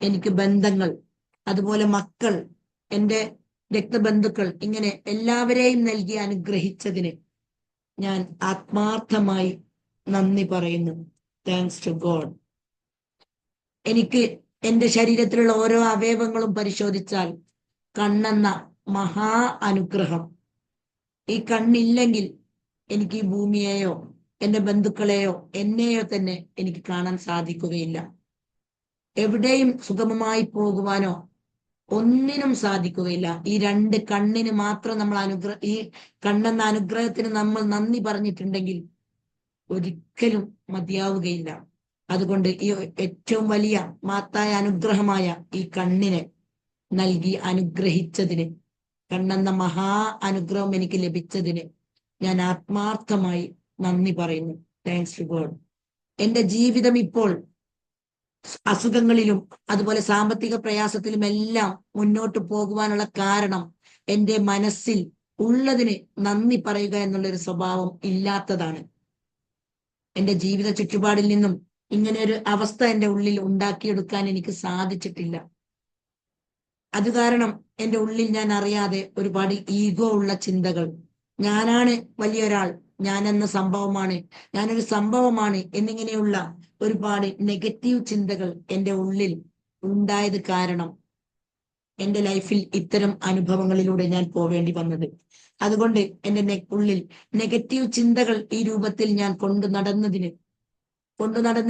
എനിക്ക് ബന്ധങ്ങൾ, അതുപോലെ മക്കൾ, എൻ്റെ രക്തബന്ധുക്കൾ, ഇങ്ങനെ എല്ലാവരെയും നൽകി അനുഗ്രഹിച്ചതിന് ഞാൻ ആത്മാർത്ഥമായി നന്ദി പറയുന്നു. Thanks to God. എനിക്ക് എൻ്റെ ശരീരത്തിലുള്ള ഓരോ അവയവങ്ങളും പരിശോധിച്ചാൽ കണ്ണെന്ന മഹാ അനുഗ്രഹം, ഈ കണ്ണില്ലെങ്കിൽ എനിക്ക് ഈ ഭൂമിയെയോ എൻ്റെ ബന്ധുക്കളെയോ എന്നെയോ തന്നെ എനിക്ക് കാണാൻ സാധിക്കുകയില്ല. എവിടെയും സുഗമമായി പോകുവാനോ ഒന്നിനും സാധിക്കുകയില്ല. ഈ രണ്ട് കണ്ണിന് മാത്രം നമ്മൾ ഈ കണ്ണെന്ന അനുഗ്രഹത്തിന് നമ്മൾ നന്ദി പറഞ്ഞിട്ടുണ്ടെങ്കിൽ ഒരിക്കലും മതിയാവുകയില്ല. അതുകൊണ്ട് ഈ ഏറ്റവും വലിയ മാത്തായ അനുഗ്രഹമായ ഈ കണ്ണിനെ നൽകി അനുഗ്രഹിച്ചതിന്, കണ്ണെന്ന മഹാ അനുഗ്രഹം എനിക്ക് ലഭിച്ചതിന് ഞാൻ ആത്മാർത്ഥമായി നന്ദി പറയുന്നു. Thanks to God. എൻ്റെ ജീവിതം ഇപ്പോൾ അസുഖങ്ങളിലും അതുപോലെ സാമ്പത്തിക പ്രയാസത്തിലും എല്ലാം മുന്നോട്ട് പോകുവാനുള്ള കാരണം എൻ്റെ മനസ്സിൽ ഉള്ളതിന് നന്ദി പറയുക എന്നുള്ളൊരു സ്വഭാവം ഇല്ലാത്തതാണ്. എൻ്റെ ജീവിത ചുറ്റുപാടിൽ നിന്നും ഇങ്ങനെ ഒരു അവസ്ഥ എൻ്റെ ഉള്ളിൽ ഉണ്ടാക്കിയെടുക്കാൻ എനിക്ക് സാധിച്ചിട്ടില്ല. അത് കാരണം എൻ്റെ ഉള്ളിൽ ഞാൻ അറിയാതെ ഒരുപാട് ഈഗോ ഉള്ള ചിന്തകൾ, ഞാനാണ് വലിയൊരാൾ, ഞാനെന്ന സംഭവമാണ്, ഞാനൊരു സംഭവമാണ് എന്നിങ്ങനെയുള്ള ഒരുപാട് നെഗറ്റീവ് ചിന്തകൾ എൻ്റെ ഉള്ളിൽ ഉണ്ടായത് കാരണം എൻ്റെ ലൈഫിൽ ഇത്തരം അനുഭവങ്ങളിലൂടെ ഞാൻ പോവേണ്ടി വന്നത്. അതുകൊണ്ട് എൻ്റെ ഉള്ളിൽ നെഗറ്റീവ് ചിന്തകൾ ഈ രൂപത്തിൽ ഞാൻ കൊണ്ടു നടന്ന്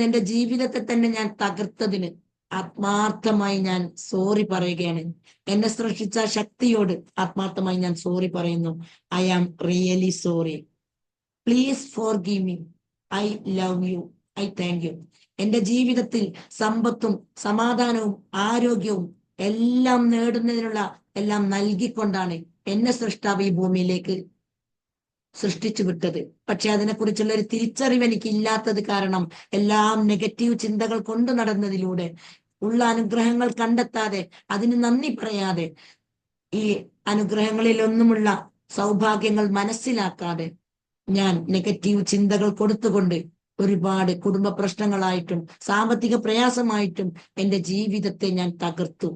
എൻ്റെ ജീവിതത്തെ തന്നെ ഞാൻ തകർത്തതിന് ആത്മാർത്ഥമായി ഞാൻ സോറി പറയുകയാണ്. എന്നെ സൃഷ്ടിച്ച ശക്തിയോട് ആത്മാർത്ഥമായി ഞാൻ സോറി പറയുന്നു. I am really sorry. Please forgive me. I love you. I thank you. എൻ്റെ ജീവിതത്തിൽ സമ്പത്തും സമാധാനവും ആരോഗ്യവും എല്ലാം നേടുന്നതിനുള്ള എല്ലാം നൽകിക്കൊണ്ടാണ് എന്നെ സൃഷ്ടാവ് ഈ ഭൂമിയിലേക്ക് സൃഷ്ടിച്ചു വിട്ടത്. പക്ഷെ അതിനെക്കുറിച്ചുള്ള ഒരു തിരിച്ചറിവ് എനിക്ക് ഇല്ലാത്തത് കാരണം എല്ലാം നെഗറ്റീവ് ചിന്തകൾ കൊണ്ടു നടന്നതിലൂടെ, ഉള്ള അനുഗ്രഹങ്ങൾ കണ്ടെത്താതെ അതിന് നന്ദി പറയാതെ, ഈ അനുഗ്രഹങ്ങളിലൊന്നുമുള്ള സൗഭാഗ്യങ്ങൾ മനസ്സിലാക്കാതെ ഞാൻ നെഗറ്റീവ് ചിന്തകൾ കൊടുത്തുകൊണ്ട് ഒരുപാട് കുടുംബ പ്രശ്നങ്ങളായിട്ടും സാമ്പത്തിക പ്രയാസമായിട്ടും എൻ്റെ ജീവിതത്തെ ഞാൻ തകർത്തു.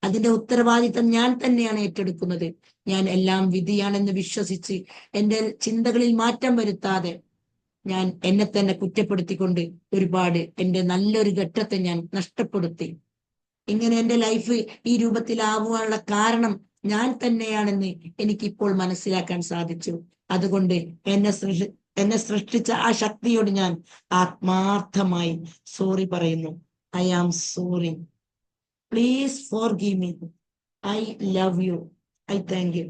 അതിന്റെ ഉത്തരവാദിത്തം ഞാൻ തന്നെയാണ് ഏറ്റെടുക്കുന്നത്. ഞാൻ എല്ലാം വിധിയാണെന്ന് വിശ്വസിച്ച് എൻ്റെ ചിന്തകളിൽ മാറ്റം വരുത്താതെ ഞാൻ എന്നെ തന്നെ കുറ്റപ്പെടുത്തിക്കൊണ്ട് ഒരുപാട് എൻ്റെ നല്ലൊരു ഘട്ടത്തെ ഞാൻ നഷ്ടപ്പെടുത്തി. ഇങ്ങനെ എൻ്റെ ലൈഫ് ഈ രൂപത്തിലാവാനുള്ള കാരണം ഞാൻ തന്നെയാണെന്ന് എനിക്കിപ്പോൾ മനസ്സിലാക്കാൻ സാധിച്ചു. അതുകൊണ്ട് എന്നെ സൃഷ്ടിച്ച ആ ശക്തിയോട് ഞാൻ ആത്മാർത്ഥമായി സോറി പറയുന്നു. I am sorry. Please forgive me. I love you. I thank you.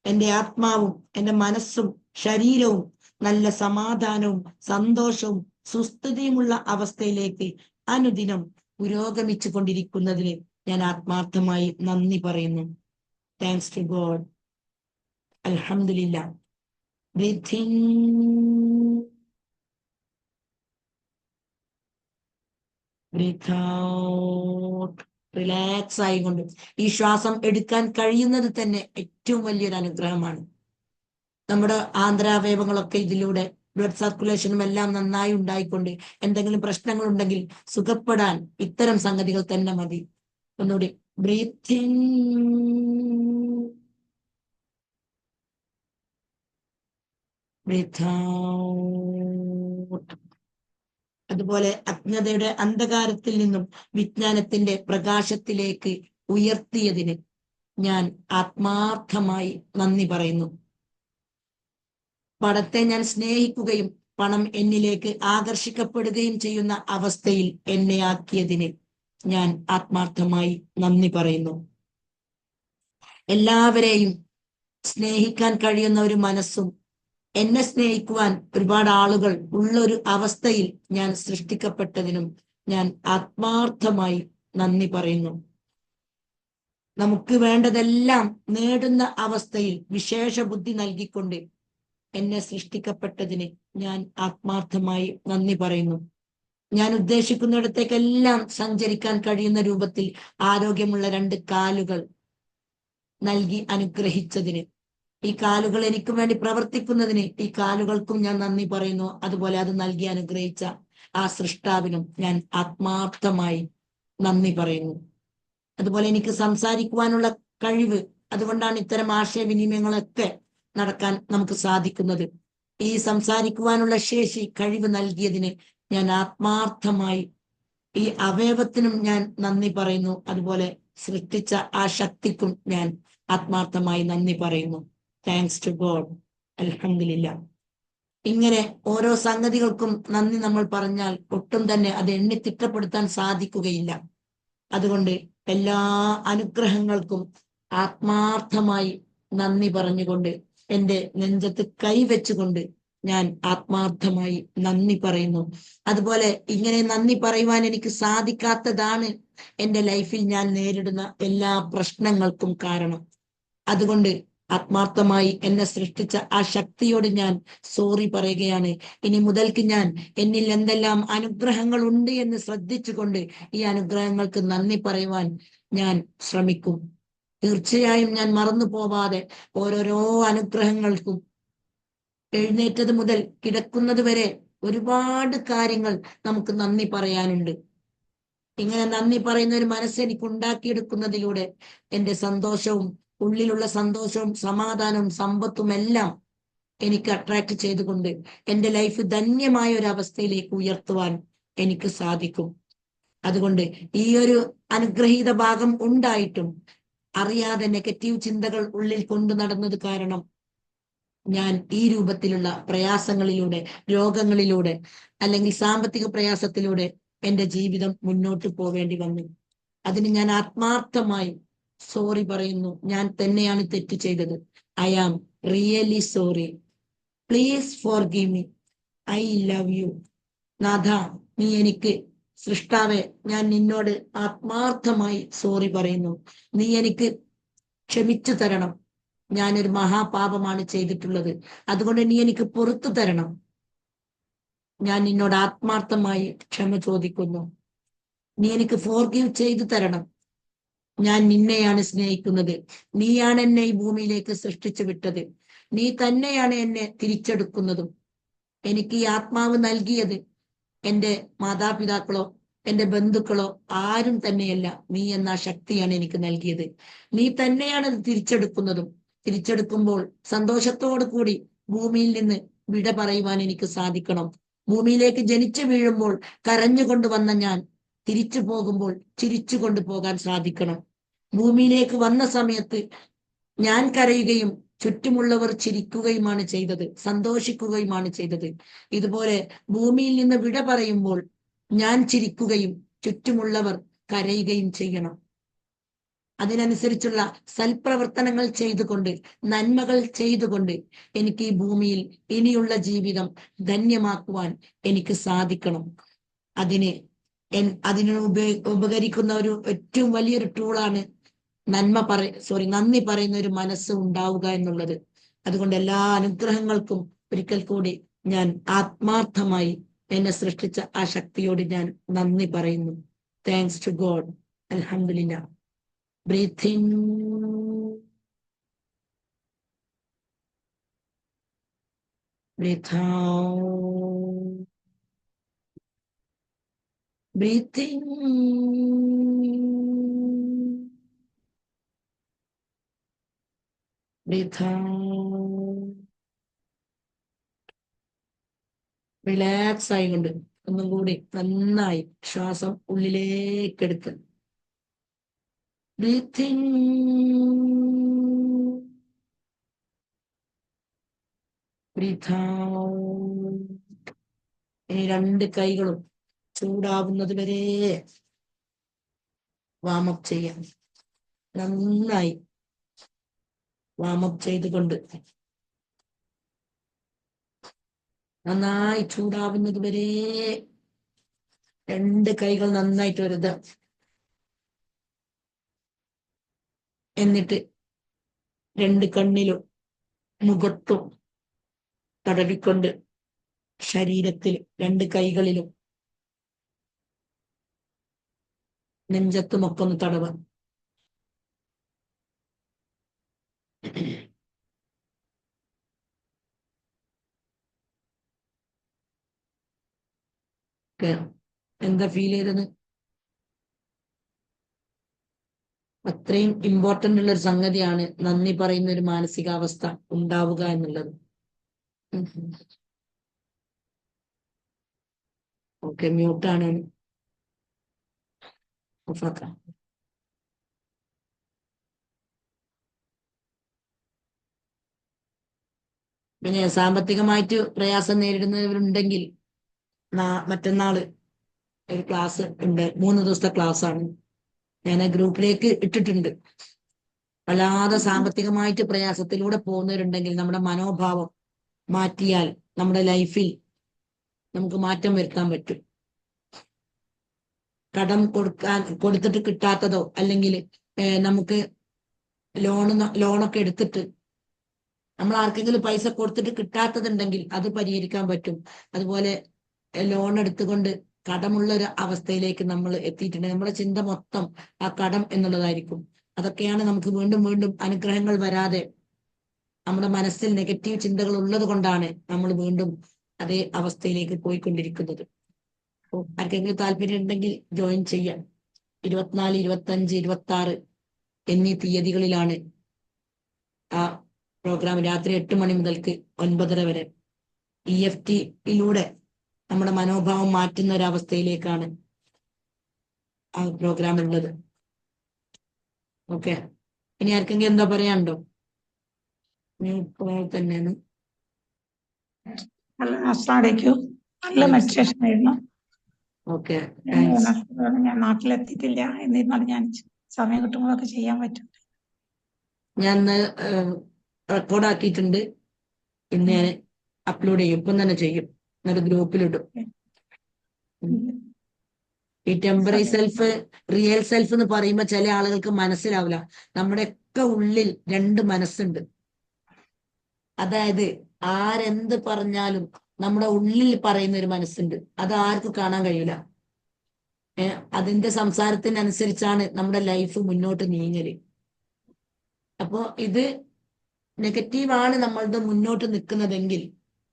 എൻ്റെ ആത്മാവും എൻ്റെ മനസ്സും ശരീരവും നല്ല സമാധാനവും സന്തോഷവും സുസ്ഥിതിയുമുള്ള അവസ്ഥയിലേക്ക് അനുദിനം പുരോഗമിച്ചു കൊണ്ടിരിക്കുന്നതിന് ഞാൻ ആത്മാർത്ഥമായി നന്ദി പറയുന്നു. Thanks to God. അൽഹംദുലില്ലാ. Breathing, breathe out. റിലാക്സ് ആയിക്കൊണ്ട് ഈ ശ്വാസം എടുക്കാൻ കഴിയുന്നത് തന്നെ ഏറ്റവും വലിയൊരു അനുഗ്രഹമാണ്. നമ്മുടെ ആന്തരാവയവങ്ങളൊക്കെ ഇതിലൂടെ ബ്ലഡ് സർക്കുലേഷനും എല്ലാം നന്നായി ഉണ്ടായിക്കൊണ്ട് എന്തെങ്കിലും പ്രശ്നങ്ങൾ ഉണ്ടെങ്കിൽ സുഖപ്പെടാൻ ഇത്തരം സംഗതികൾ തന്നെ മതി. ഒന്നുകൂടി ബ്രീത്തിങ്, ബ്രീത്ത് ഔട്ട്. അതുപോലെ അജ്ഞതയുടെ അന്ധകാരത്തിൽ നിന്നും വിജ്ഞാനത്തിന്റെ പ്രകാശത്തിലേക്ക് ഉയർത്തിയതിന് ഞാൻ ആത്മാർത്ഥമായി നന്ദി പറയുന്നു. പണത്തെ ഞാൻ സ്നേഹിക്കുകയും പണം എന്നിലേക്ക് ആകർഷിക്കപ്പെടുകയും ചെയ്യുന്ന അവസ്ഥയിൽ എന്നെ ആക്കിയതിന് ഞാൻ ആത്മാർത്ഥമായി നന്ദി പറയുന്നു. എല്ലാവരെയും സ്നേഹിക്കാൻ കഴിയുന്ന ഒരു മനസ്സും എന്നെ സ്നേഹിക്കുവാൻ ഒരുപാട് ആളുകൾ ഉള്ള ഒരു അവസ്ഥയിൽ ഞാൻ സൃഷ്ടിക്കപ്പെട്ടതിനും ഞാൻ ആത്മാർത്ഥമായി നന്ദി പറയുന്നു. നമുക്ക് വേണ്ടതെല്ലാം നേടുന്ന അവസ്ഥയിൽ വിശേഷ ബുദ്ധി നൽകിക്കൊണ്ട് എന്നെ സൃഷ്ടിക്കപ്പെട്ടതിന് ഞാൻ ആത്മാർത്ഥമായി നന്ദി പറയുന്നു. ഞാൻ ഉദ്ദേശിക്കുന്നിടത്തേക്കെല്ലാം സഞ്ചരിക്കാൻ കഴിയുന്ന രൂപത്തിൽ ആരോഗ്യമുള്ള 2 കാലുകൾ നൽകി അനുഗ്രഹിച്ചതിന്, ഈ കാലുകൾ എനിക്ക് വേണ്ടി പ്രവർത്തിക്കുന്നതിന് ഈ കാലുകൾക്കും ഞാൻ നന്ദി പറയുന്നു. അതുപോലെ അത് നൽകി അനുഗ്രഹിച്ച ആ സൃഷ്ടാവിനും ഞാൻ ആത്മാർത്ഥമായി നന്ദി പറയുന്നു. അതുപോലെ എനിക്ക് സംസാരിക്കുവാനുള്ള കഴിവ്, അതുകൊണ്ടാണ് ഇത്തരം ആശയവിനിമയങ്ങളൊക്കെ നടക്കാൻ നമുക്ക് സാധിക്കുന്നത്. ഈ സംസാരിക്കുവാനുള്ള ശേഷി, കഴിവ് നൽകിയതിന് ഞാൻ ആത്മാർത്ഥമായി ഈ അവയവത്തിനും ഞാൻ നന്ദി പറയുന്നു. അതുപോലെ സൃഷ്ടിച്ച ആ ശക്തിക്കും ഞാൻ ആത്മാർത്ഥമായി നന്ദി പറയുന്നു. Thanks to God. അൽഹംദുലില്ലാ. ഇങ്ങനെ ഓരോ സംഗതികൾക്കും നന്ദി നമ്മൾ പറഞ്ഞാൽ ഒട്ടും തന്നെ അത് എണ്ണി തിട്ടപ്പെടുത്താൻ സാധിക്കുകയില്ല. അതുകൊണ്ട് എല്ലാ അനുഗ്രഹങ്ങൾക്കും ആത്മാർത്ഥമായി നന്ദി പറഞ്ഞുകൊണ്ട് എൻ്റെ നെഞ്ചത്ത് കൈവച്ചുകൊണ്ട് ഞാൻ ആത്മാർത്ഥമായി നന്ദി പറയുന്നു. അതുപോലെ ഇങ്ങനെ നന്ദി പറയുവാൻ എനിക്ക് സാധിക്കാത്തതാണ് എൻ്റെ ലൈഫിൽ ഞാൻ നേരിടുന്ന എല്ലാ പ്രശ്നങ്ങൾക്കും കാരണം. അതുകൊണ്ട് ആത്മാർത്ഥമായി എന്നെ സൃഷ്ടിച്ച ആ ശക്തിയോട് ഞാൻ സോറി പറയുകയാണ്. ഇനി മുതൽക്ക് ഞാൻ എന്നിൽ എന്തെല്ലാം അനുഗ്രഹങ്ങൾ ഉണ്ട് എന്ന് ശ്രദ്ധിച്ചുകൊണ്ട് ഈ അനുഗ്രഹങ്ങൾക്ക് നന്ദി പറയുവാൻ ഞാൻ ശ്രമിക്കും. തീർച്ചയായും ഞാൻ മറന്നു പോവാതെ ഓരോരോ അനുഗ്രഹങ്ങൾക്കും, എഴുന്നേറ്റത് മുതൽ കിടക്കുന്നത് വരെ ഒരുപാട് കാര്യങ്ങൾ നമുക്ക് നന്ദി പറയാനുണ്ട്. ഇങ്ങനെ നന്ദി പറയുന്ന ഒരു മനസ്സ് എനിക്ക് ഉണ്ടാക്കിയെടുക്കുന്നതിലൂടെ എൻ്റെ സന്തോഷവും, ഉള്ളിലുള്ള സന്തോഷവും സമാധാനവും സമ്പത്തും എല്ലാം എനിക്ക് അട്രാക്ട് ചെയ്തുകൊണ്ട് എൻ്റെ ലൈഫ് ധന്യമായ ഒരു അവസ്ഥയിലേക്ക് ഉയർത്തുവാൻ എനിക്ക് സാധിക്കും. അതുകൊണ്ട് ഈ ഒരു അനുഗ്രഹീത ഭാഗം ഉണ്ടായിട്ടും അറിയാതെ നെഗറ്റീവ് ചിന്തകൾ ഉള്ളിൽ കൊണ്ടു നടന്നത് കാരണം ഞാൻ ഈ രൂപത്തിലുള്ള പ്രയാസങ്ങളിലൂടെ, രോഗങ്ങളിലൂടെ, അല്ലെങ്കിൽ സാമ്പത്തിക പ്രയാസത്തിലൂടെ എൻ്റെ ജീവിതം മുന്നോട്ട് പോവേണ്ടി വന്നു. അതിന് ഞാൻ ആത്മാർത്ഥമായി സോറി പറയുന്നു. ഞാൻ തന്നെയാണ് തെറ്റ് ചെയ്തത്. I am really sorry. Please forgive me. I love you. നാഥ, നീ എനിക്ക്, സൃഷ്ടാവെ, ഞാൻ നിന്നോട് ആത്മാർത്ഥമായി സോറി പറയുന്നു. നീ എനിക്ക് ക്ഷമിച്ചു തരണം. ഞാനൊരു മഹാപാപമാണ് ചെയ്തിട്ടുള്ളത്. അതുകൊണ്ട് നീ എനിക്ക് പുറത്തു തരണം. ഞാൻ നിന്നോട് ആത്മാർത്ഥമായി ക്ഷമ ചോദിക്കുന്നു. നീ എനിക്ക് ഫോർഗീവ് ചെയ്തു തരണം. ഞാൻ നിന്നെയാണ് സ്നേഹിക്കുന്നത്. നീയാണ് എന്നെ ഈ ഭൂമിയിലേക്ക് സൃഷ്ടിച്ചു വിട്ടത്. നീ തന്നെയാണ് എന്നെ തിരിച്ചെടുക്കുന്നതും. എനിക്ക് ഈ ആത്മാവ് നൽകിയത് എൻ്റെ മാതാപിതാക്കളോ എൻ്റെ ബന്ധുക്കളോ ആരും തന്നെയല്ല, നീ എന്ന ശക്തിയാണ് എനിക്ക് നൽകിയത്. നീ തന്നെയാണ് അത് തിരിച്ചെടുക്കുന്നതും. തിരിച്ചെടുക്കുമ്പോൾ സന്തോഷത്തോടു കൂടി ഭൂമിയിൽ നിന്ന് വിട പറയുവാൻ എനിക്ക് സാധിക്കണം. ഭൂമിയിലേക്ക് ജനിച്ചു വീഴുമ്പോൾ കരഞ്ഞുകൊണ്ട് വന്ന ഞാൻ തിരിച്ചു പോകുമ്പോൾ ചിരിച്ചു കൊണ്ടുപോകാൻ സാധിക്കണം. ഭൂമിയിലേക്ക് വന്ന സമയത്ത് ഞാൻ കരയുകയും ചുറ്റുമുള്ളവർ ചിരിക്കുകയുമാണ് ചെയ്തത്, സന്തോഷിക്കുകയുമാണ് ചെയ്തത്. ഇതുപോലെ ഭൂമിയിൽ നിന്ന് വിട പറയുമ്പോൾ ഞാൻ ചിരിക്കുകയും ചുറ്റുമുള്ളവർ കരയുകയും ചെയ്യണം. അതിനനുസരിച്ചുള്ള സൽപ്രവർത്തനങ്ങൾ ചെയ്തുകൊണ്ട്, നന്മകൾ ചെയ്തുകൊണ്ട് എനിക്ക് ഈ ഭൂമിയിൽ ഇനിയുള്ള ജീവിതം ധന്യമാക്കുവാൻ എനിക്ക് സാധിക്കണം. അതിന് ഉപകരിക്കുന്ന ഒരു ഏറ്റവും വലിയൊരു ടൂളാണ് നന്ദി പറയുന്ന ഒരു മനസ്സ് ഉണ്ടാവുക എന്നുള്ളത്. അതുകൊണ്ട് എല്ലാ അനുഗ്രഹങ്ങൾക്കും ഒരിക്കൽ കൂടി ഞാൻ ആത്മാർത്ഥമായി എന്നെ സൃഷ്ടിച്ച ആ ശക്തിയോട് ഞാൻ നന്ദി പറയുന്നു. Thanks to God. അൽഹംദുലില്ലാ. Breathe in, breathe out, breathe in, breathe out. Relax ആയിക്കൊണ്ട് ഒന്നും കൂടി നന്നായി ശ്വാസം ഉള്ളിലേക്ക് എടുക്കുക. Breathe in, breathe out. ഇനി 2 കൈകളും ചൂടാവുന്നത് വരെ വാമപ്പ് ചെയ്യാം. നന്നായി വാമപ്പ് ചെയ്തുകൊണ്ട് നന്നായി ചൂടാവുന്നത് വരെ 2 കൈകൾ നന്നായിട്ട് വരുക. എന്നിട്ട് 2 കണ്ണിലും മുഖത്തും തടവിക്കൊണ്ട് ശരീരത്തിൽ 2 കൈകളിലും നെഞ്ചത്തുമൊക്കെ ഒന്ന് തടവാം. എന്താ ഫീൽ ചെയ്തത്? അത്രയും ഇമ്പോർട്ടന്റ് ഉള്ള ഒരു സംഗതിയാണ് നന്ദി പറയുന്ന ഒരു മാനസികാവസ്ഥ ഉണ്ടാവുക എന്നുള്ളത്. ഓക്കെ, മ്യൂട്ടാണ്. പിന്നെ സാമ്പത്തികമായിട്ട് പ്രയാസം നേരിടുന്നവരുണ്ടെങ്കിൽ മറ്റന്നാള് ഒരു ക്ലാസ് ഉണ്ട്. 3 ദിവസത്തെ ക്ലാസ് ആണ്. ഞാൻ ഗ്രൂപ്പിലേക്ക് ഇട്ടിട്ടുണ്ട്. വല്ലാതെ സാമ്പത്തികമായിട്ട് പ്രയാസത്തിലൂടെ പോകുന്നവരുണ്ടെങ്കിൽ നമ്മുടെ മനോഭാവം മാറ്റിയാൽ നമ്മുടെ ലൈഫിൽ നമുക്ക് മാറ്റം വരുത്താൻ പറ്റും. കടം കൊടുത്തിട്ട് കിട്ടാത്തതോ അല്ലെങ്കിൽ നമുക്ക് ലോണൊക്കെ എടുത്തിട്ട് നമ്മൾ ആർക്കെങ്കിലും പൈസ കൊടുത്തിട്ട് കിട്ടാത്തതുണ്ടെങ്കിൽ അത് പരിഹരിക്കാൻ പറ്റും. അതുപോലെ ലോൺ എടുത്തുകൊണ്ട് കടമുള്ള ഒരു അവസ്ഥയിലേക്ക് നമ്മൾ എത്തിയിട്ടുണ്ടെങ്കിൽ നമ്മുടെ ചിന്ത മൊത്തം ആ കടം എന്നുള്ളതായിരിക്കും. അതൊക്കെയാണ് നമുക്ക് വീണ്ടും വീണ്ടും അനുഗ്രഹങ്ങൾ വരാതെ നമ്മുടെ മനസ്സിൽ നെഗറ്റീവ് ചിന്തകൾ ഉള്ളത് കൊണ്ടാണ് നമ്മൾ വീണ്ടും അതേ അവസ്ഥയിലേക്ക് പോയിക്കൊണ്ടിരിക്കുന്നത്. അപ്പോൾ ആർക്കെങ്കിലും താല്പര്യം ഉണ്ടെങ്കിൽ ജോയിൻ ചെയ്യാം. 24, 25, 26 എന്നീ തീയതികളിലാണ് ആ പ്രോഗ്രാം. രാത്രി 8 മണി മുതൽക്ക് 9:30 വരെ EFTയിലൂടെ നമ്മുടെ മനോഭാവം മാറ്റുന്ന ഒരവസ്ഥയിലേക്കാണ് ആ പ്രോഗ്രാം ഉള്ളത്. ഓക്കെ, ഇനി ആർക്കെങ്കിലും എന്താ പറയാനുണ്ടോ? തന്നെയാണ്. നല്ല മെഡിറ്റേഷൻ ആയിരുന്നു. ഓക്കെ, ഞാൻ നാട്ടിലെത്തിയിട്ടില്ല, എന്നിരുന്നാലും ഞാൻ സമയം കിട്ടുമ്പോഴൊക്കെ ചെയ്യാൻ പറ്റും. ഞാൻ റെക്കോർഡ് ആക്കിയിട്ടുണ്ട്. ഇന്ന് ഞാൻ അപ്ലോഡ് ചെയ്യും. ഇപ്പം തന്നെ ചെയ്യും, എന്നിട്ട് ഗ്രൂപ്പിലിടും. ഈ ടെമ്പററി സെൽഫ്, റിയൽ സെൽഫ് എന്ന് പറയുമ്പോൾ ചില ആളുകൾക്ക് മനസ്സിലാവില്ല. നമ്മുടെയൊക്കെ ഉള്ളിൽ 2 മനസ്സുണ്ട്. അതായത് ആരെന്ത് പറഞ്ഞാലും നമ്മുടെ ഉള്ളിൽ പറയുന്ന ഒരു മനസ്സുണ്ട്. അത് ആർക്കും കാണാൻ കഴിയില്ല. അതിന്റെ സംസാരത്തിനനുസരിച്ചാണ് നമ്മുടെ ലൈഫ് മുന്നോട്ട് നീങ്ങല്. അപ്പോ ഇത് നെഗറ്റീവാണ് നമ്മളുടെ മുന്നോട്ട് നിൽക്കുന്നതെങ്കിൽ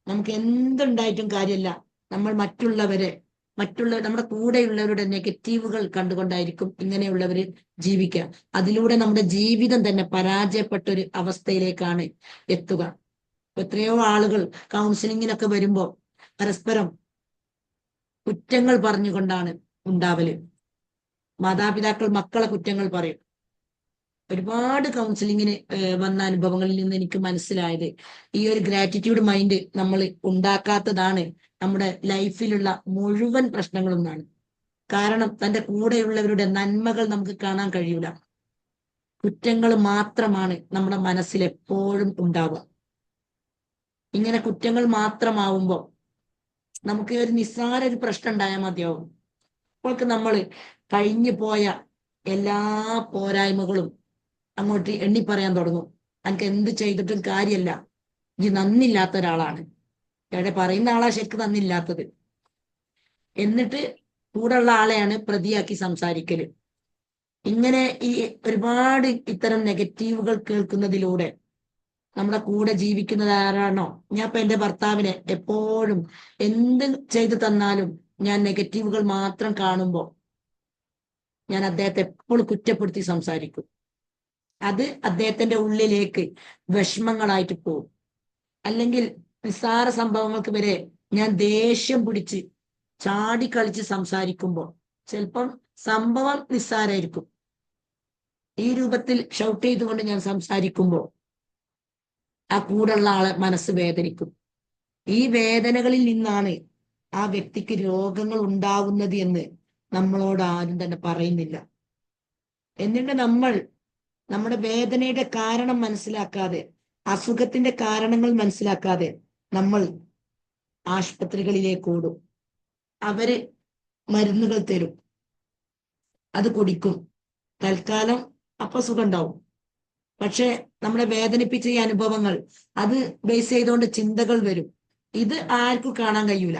നമുക്ക് എന്തുണ്ടായിട്ടും കാര്യമില്ല. നമ്മൾ നമ്മുടെ കൂടെയുള്ളവരുടെ നെഗറ്റീവുകൾ കണ്ടുകൊണ്ടായിരിക്കും ഇങ്ങനെയുള്ളവര് ജീവിക്കുക. അതിലൂടെ നമ്മുടെ ജീവിതം തന്നെ പരാജയപ്പെട്ട ഒരു അവസ്ഥയിലേക്കാണ് എത്തുക. എത്രയോ ആളുകൾ കൗൺസിലിങ്ങിനൊക്കെ വരുമ്പോ പരസ്പരം കുറ്റങ്ങൾ പറഞ്ഞുകൊണ്ടാണ് ഉണ്ടാവല്. മാതാപിതാക്കൾ മക്കളെ കുറ്റങ്ങൾ പറയും. ഒരുപാട് കൗൺസിലിങ്ങിന് വന്ന അനുഭവങ്ങളിൽ നിന്ന് എനിക്ക് മനസ്സിലായത് ഈ ഒരു ഗ്രാറ്റിറ്റ്യൂഡ് മൈൻഡ് നമ്മൾ ഉണ്ടാക്കാത്തതാണ് നമ്മുടെ ലൈഫിലുള്ള മുഴുവൻ പ്രശ്നങ്ങളൊന്നാണ്. കാരണം തൻ്റെ കൂടെയുള്ളവരുടെ നന്മകൾ നമുക്ക് കാണാൻ കഴിയൂല. കുറ്റങ്ങൾ മാത്രമാണ് നമ്മുടെ മനസ്സിൽ എപ്പോഴും ഉണ്ടാവുക. ഇങ്ങനെ കുറ്റങ്ങൾ മാത്രമാവുമ്പോൾ നമുക്ക് ഒരു നിസ്സാര ഒരു പ്രശ്നം ഉണ്ടായാൽ മതിയാവും. അപ്പോൾക്ക് നമ്മൾ കഴിഞ്ഞു പോയ എല്ലാ പോരായ്മകളും അങ്ങോട്ട് എണ്ണി പറയാൻ തുടങ്ങും. എനിക്ക് എന്ത് ചെയ്തിട്ടും കാര്യമല്ല, ഈ നന്ദില്ലാത്ത ഒരാളാണ്. ഇവിടെ പറയുന്ന ആളാ ശരിക്കും നന്ദില്ലാത്തത്. എന്നിട്ട് കൂടെയുള്ള ആളെയാണ് പ്രതിയാക്കി സംസാരിക്കല്. ഇങ്ങനെ ഈ ഒരുപാട് ഇത്തരം നെഗറ്റീവുകൾ കേൾക്കുന്നതിലൂടെ നമ്മുടെ കൂടെ ജീവിക്കുന്നത് ആരാണോ, ഞാൻ ഇപ്പൊ എന്റെ ഭർത്താവിനെ എപ്പോഴും എന്ത് ചെയ്തു തന്നാലും ഞാൻ നെഗറ്റീവുകൾ മാത്രം കാണുമ്പോൾ ഞാൻ അദ്ദേഹത്തെ എപ്പോഴും കുറ്റപ്പെടുത്തി സംസാരിക്കും. അത് അദ്ദേഹത്തിന്റെ ഉള്ളിലേക്ക് വിഷമങ്ങളായിട്ട് പോകും. അല്ലെങ്കിൽ നിസ്സാര സംഭവങ്ങൾക്ക് വരെ ഞാൻ ദേഷ്യം പിടിച്ച് ചാടിക്കളിച്ച് സംസാരിക്കുമ്പോൾ ചിലപ്പം സംഭവം നിസ്സാരായിരിക്കും. ഈ രൂപത്തിൽ ഷൗട്ട് ചെയ്തുകൊണ്ട് ഞാൻ സംസാരിക്കുമ്പോൾ ആ കൂടെയുള്ള ആളെ മനസ്സ് വേദനിക്കും. ഈ വേദനകളിൽ നിന്നാണ് ആ വ്യക്തിക്ക് രോഗങ്ങൾ ഉണ്ടാവുന്നത് എന്ന് നമ്മളോട് ആരും തന്നെ പറയുന്നില്ല. എന്നിട്ട് നമ്മൾ നമ്മുടെ വേദനയുടെ കാരണം മനസ്സിലാക്കാതെ, അസുഖത്തിന്റെ കാരണങ്ങൾ മനസ്സിലാക്കാതെ നമ്മൾ ആശുപത്രികളിലേക്ക് ഓടും. അവര് മരുന്നുകൾ തരും, അത് കുടിക്കും, തൽക്കാലം അപ്പൊ സുഖം ഉണ്ടാവും. പക്ഷെ നമ്മളെ വേദനിപ്പിച്ച ഈ അനുഭവങ്ങൾ, അത് ബേസ് ചെയ്തുകൊണ്ട് ചിന്തകൾ വരും. ഇത് ആർക്കും കാണാൻ കഴിയൂല.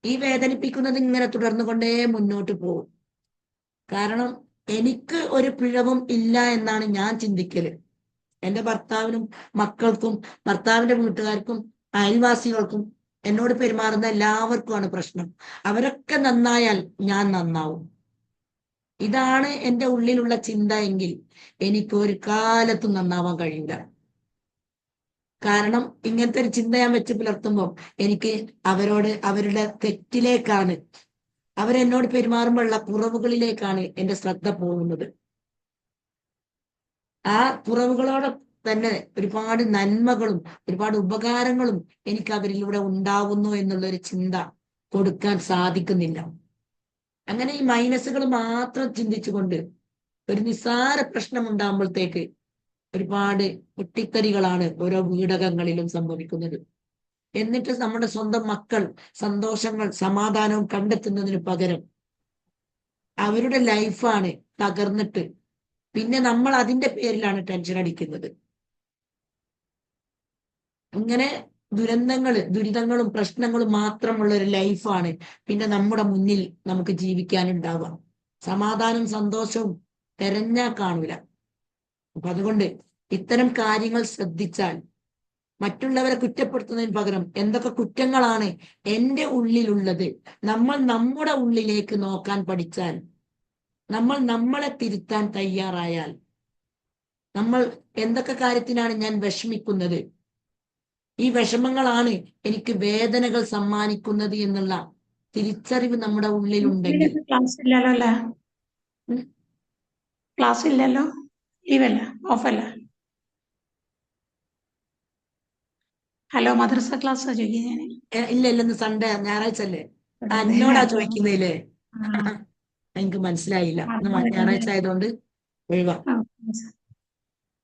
ഈ വേദനിപ്പിക്കുന്നത് ഇങ്ങനെ തുടർന്നുകൊണ്ടേ മുന്നോട്ട് പോകും. കാരണം എനിക്ക് ഒരു പിഴവും ഇല്ല എന്നാണ് ഞാൻ ചിന്തിക്കല്. എന്റെ ഭർത്താവിനും മക്കൾക്കും ഭർത്താവിന്റെ വീട്ടുകാർക്കും അയൽവാസികൾക്കും എന്നോട് പെരുമാറുന്ന എല്ലാവർക്കുമാണ് പ്രശ്നം. അവരൊക്കെ നന്നായാൽ ഞാൻ നന്നാവും. ഇതാണ് എൻ്റെ ഉള്ളിലുള്ള ചിന്ത എങ്കിൽ എനിക്ക് ഒരു കാലത്തും നന്നാവാൻ കഴിയില്ല. കാരണം ഇങ്ങനത്തെ ഒരു ചിന്ത ഞാൻ വെച്ച് പുലർത്തുമ്പോൾ എനിക്ക് അവരോട് അവരുടെ തെറ്റിലേക്കാണ്, അവരെന്നോട് പെരുമാറുമ്പോഴുള്ള കുറവുകളിലേക്കാണ് എൻ്റെ ശ്രദ്ധ പോകുന്നത്. ആ കുറവുകളോടെ തന്നെ ഒരുപാട് നന്മകളും ഒരുപാട് ഉപകാരങ്ങളും എനിക്ക് അവരിലൂടെ ഉണ്ടാവുന്നു എന്നുള്ളൊരു ചിന്ത കൊടുക്കാൻ സാധിക്കുന്നില്ല. അങ്ങനെ ഈ മൈനസുകൾ മാത്രം ചിന്തിച്ചുകൊണ്ട് ഒരു നിസ്സാര പ്രശ്നം ഉണ്ടാകുമ്പോഴത്തേക്ക് ഒരുപാട് പൊട്ടിത്തെറികളാണ് ഓരോ വീടകങ്ങളിലും സംഭവിക്കുന്നത്. എന്നിട്ട് നമ്മുടെ സ്വന്തം മക്കൾ സന്തോഷങ്ങൾ സമാധാനവും കണ്ടെത്തുന്നതിന് പകരം അവരുടെ ലൈഫാണ് തകർന്നിട്ട് പിന്നെ നമ്മൾ അതിന്റെ പേരിലാണ് ടെൻഷൻ അടിക്കുന്നത്. ഇങ്ങനെ ദുരിതങ്ങളും പ്രശ്നങ്ങളും മാത്രമുള്ള ഒരു ലൈഫാണ് പിന്നെ നമ്മുടെ മുന്നിൽ നമുക്ക് ജീവിക്കാനുണ്ടാവുക. സമാധാനവും സന്തോഷവും തെരഞ്ഞാൽ കാണൂല. അപ്പൊ അതുകൊണ്ട് ഇത്തരം കാര്യങ്ങൾ ശ്രദ്ധിച്ചാൽ, മറ്റുള്ളവരെ കുറ്റപ്പെടുത്തുന്നതിന് പകരം എന്തൊക്കെ കുറ്റങ്ങളാണ് എൻ്റെ ഉള്ളിലുള്ളത്, നമ്മൾ നമ്മുടെ ഉള്ളിലേക്ക് നോക്കാൻ പഠിച്ചാൽ, നമ്മൾ നമ്മളെ തിരുത്താൻ തയ്യാറായാൽ, നമ്മൾ എന്തൊക്കെ കാര്യത്തിനാണ് ഞാൻ വിഷമിക്കുന്നത്, ഈ വിഷമങ്ങളാണ് എനിക്ക് വേദനകൾ സമ്മാനിക്കുന്നത് എന്നുള്ള തിരിച്ചറിവ് നമ്മുടെ ഉള്ളിലുണ്ടെങ്കിൽ. ക്ലാസ് ഇല്ലല്ലോ അല്ലേ? ക്ലാസ് ഇല്ലല്ലോ, ലീവല്ല, ഓഫല്ല. ഹലോ, മദ്രസ ക്ലാസ് ചോദിക്കുന്നേ. ഇല്ല ഇല്ലെന്ന് സൺഡേ ഞായറാഴ്ച അല്ലേ? എന്നോടാ ചോദിക്കുന്നതില്ലേ? എനിക്ക് മനസ്സിലായില്ല. ഞായറാഴ്ച ആയതുകൊണ്ട് ഒഴിവാ.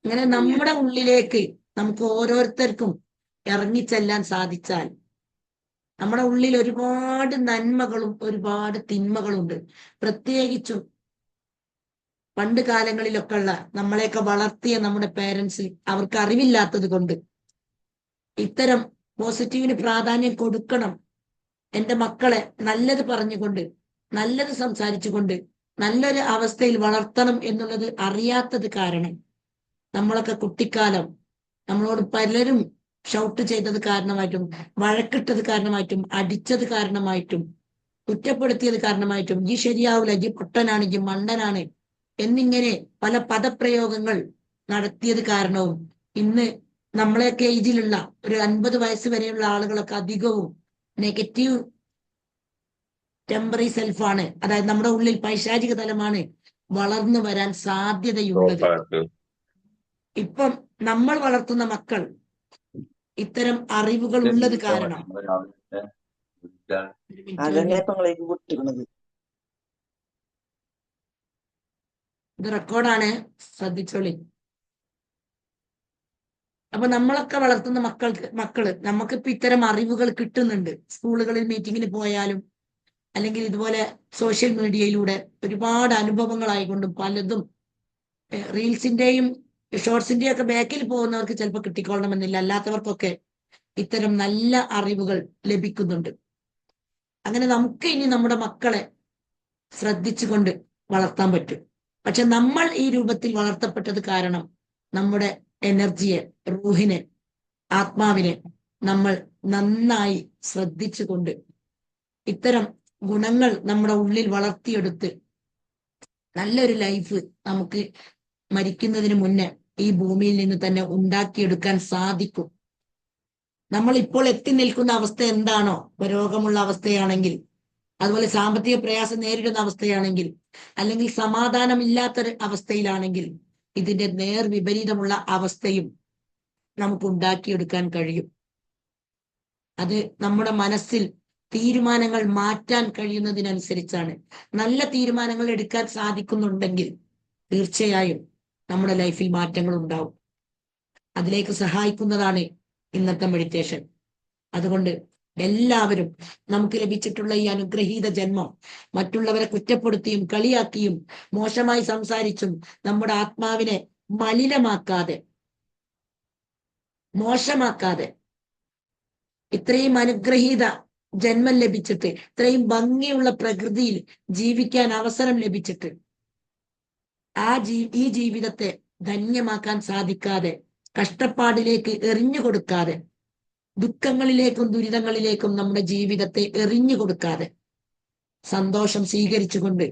ഇങ്ങനെ നമ്മുടെ ഉള്ളിലേക്ക് നമുക്ക് ഓരോരുത്തർക്കും ഇറങ്ങിച്ചെല്ലാൻ സാധിച്ചാൽ, നമ്മുടെ ഉള്ളിൽ ഒരുപാട് നന്മകളും ഒരുപാട് തിന്മകളുണ്ട്. പ്രത്യേകിച്ചും പണ്ട് കാലങ്ങളിലൊക്കെ ഉള്ള നമ്മളെയൊക്കെ വളർത്തിയ നമ്മുടെ പേരൻസ്, അവർക്ക് അറിവില്ലാത്തത് കൊണ്ട് ഇത്തരം പോസിറ്റീവിന് പ്രാധാന്യം കൊടുക്കണം, എൻ്റെ മക്കളെ നല്ലത് പറഞ്ഞുകൊണ്ട് നല്ലത് സംസാരിച്ചുകൊണ്ട് നല്ലൊരു അവസ്ഥയിൽ വളർത്തണം എന്നുള്ളത് അറിയാത്തത് കാരണം നമ്മളൊക്കെ കുട്ടിക്കാലം നമ്മളോട് പലരും ഷൗട്ട് ചെയ്തത് കാരണമായിട്ടും വഴക്കിട്ടത് കാരണമായിട്ടും അടിച്ചത് കാരണമായിട്ടും കുറ്റപ്പെടുത്തിയത് കാരണമായിട്ടും ഈ ശരിയാവില്ല, ഈ പൊട്ടനാണ്, ഈ മണ്ടനാണ് എന്നിങ്ങനെ പല പദപ്രയോഗങ്ങൾ നടത്തിയത് കാരണവും ഇന്ന് നമ്മളെയൊക്കെ ഏജിലുള്ള ഒരു 50 വയസ്സ് വരെയുള്ള ആളുകളൊക്കെ അധികവും നെഗറ്റീവ് ടെമ്പററി സെൽഫാണ്, അതായത് നമ്മുടെ ഉള്ളിൽ പൈശാചിക തലമാണ് വളർന്നു വരാൻ സാധ്യതയുള്ളത്. ഇപ്പം നമ്മൾ വളർത്തുന്ന മക്കൾ ഇത്തരം അറിവുകൾ ഉള്ളത് കാരണം ഇത് റെക്കോർഡാണ്, ശ്രദ്ധിച്ചോളി. അപ്പൊ നമ്മളൊക്കെ വളർത്തുന്ന മക്കള് നമുക്കിപ്പോ ഇത്തരം അറിവുകൾ കിട്ടുന്നുണ്ട്. സ്കൂളുകളിൽ മീറ്റിങ്ങിന് പോയാലും അല്ലെങ്കിൽ ഇതുപോലെ സോഷ്യൽ മീഡിയയിലൂടെ ഒരുപാട് അനുഭവങ്ങളായിക്കൊണ്ടും പലതും റീൽസിന്റെയും ഷോർട്സിന്റെയും ഒക്കെ ബാക്കിൽ പോകുന്നവർക്ക് ചിലപ്പോൾ കിട്ടിക്കൊള്ളണമെന്നില്ല, അല്ലാത്തവർക്കൊക്കെ ഇത്തരം നല്ല അറിവുകൾ ലഭിക്കുന്നുണ്ട്. അങ്ങനെ നമുക്ക് ഇനി നമ്മുടെ മക്കളെ ശ്രദ്ധിച്ചുകൊണ്ട് വളർത്താൻ പറ്റും. പക്ഷെ നമ്മൾ ഈ രൂപത്തിൽ വളർത്തപ്പെട്ടത് കാരണം നമ്മുടെ എനർജിയെ, റൂഹിനെ, ആത്മാവിനെ നമ്മൾ നന്നായി ശ്രദ്ധിച്ചുകൊണ്ട് ഇത്തരം ഗുണങ്ങൾ നമ്മുടെ ഉള്ളിൽ വളർത്തിയെടുത്ത് നല്ലൊരു ലൈഫ് നമുക്ക് മരിക്കുന്നതിന് മുന്നേ ഈ ഭൂമിയിൽ നിന്ന് തന്നെ ഉണ്ടാക്കിയെടുക്കാൻ സാധിക്കും. നമ്മൾ ഇപ്പോൾ എത്തി നിൽക്കുന്ന അവസ്ഥ എന്താണോ, രോഗമുള്ള അവസ്ഥയാണെങ്കിൽ, അതുപോലെ സാമ്പത്തിക പ്രയാസം നേരിടുന്ന അവസ്ഥയാണെങ്കിൽ, അല്ലെങ്കിൽ സമാധാനമില്ലാത്തൊരു അവസ്ഥയിലാണെങ്കിൽ, ഇതിന്റെ നേർ വിപരീതമുള്ള അവസ്ഥയും നമുക്ക് ഉണ്ടാക്കിയെടുക്കാൻ കഴിയും. അത് നമ്മുടെ മനസ്സിൽ തീരുമാനങ്ങൾ മാറ്റാൻ കഴിയുന്നതിനനുസരിച്ചാണ്. നല്ല തീരുമാനങ്ങൾ എടുക്കാൻ സാധിക്കുന്നുണ്ടെങ്കിൽ തീർച്ചയായും നമ്മുടെ ലൈഫിൽ മാറ്റങ്ങൾ ഉണ്ടാവും. അതിലേക്ക് സഹായിക്കുന്നതാണ് ഇന്നത്തെ മെഡിറ്റേഷൻ. അതുകൊണ്ട് എല്ലാവരും നമുക്ക് ലഭിച്ചിട്ടുള്ള ഈ അനുഗ്രഹീത ജന്മം മറ്റുള്ളവരെ കുറ്റപ്പെടുത്തിയും കളിയാക്കിയും മോശമായി സംസാരിച്ചും നമ്മുടെ ആത്മാവിനെ മലിനമാക്കാതെ, മോശമാക്കാതെ, ഇത്രയും അനുഗ്രഹീത ജന്മം ലഭിച്ചിട്ട്, ഇത്രയും ഭംഗിയുള്ള പ്രകൃതിയിൽ ജീവിക്കാൻ അവസരം ലഭിച്ചിട്ട് ഈ ജീവിതത്തെ ധന്യമാക്കാൻ സാധിക്കാതെ, കഷ്ടപ്പാടിലേക്ക് എറിഞ്ഞു കൊടുക്കാതെ, ദുഃഖങ്ങളിലേക്കും ദുരിതങ്ങളിലേക്കും നമ്മുടെ ജീവിതത്തെ എറിഞ്ഞു കൊടുക്കാതെ സന്തോഷം സ്വീകരിച്ചുകൊണ്ട്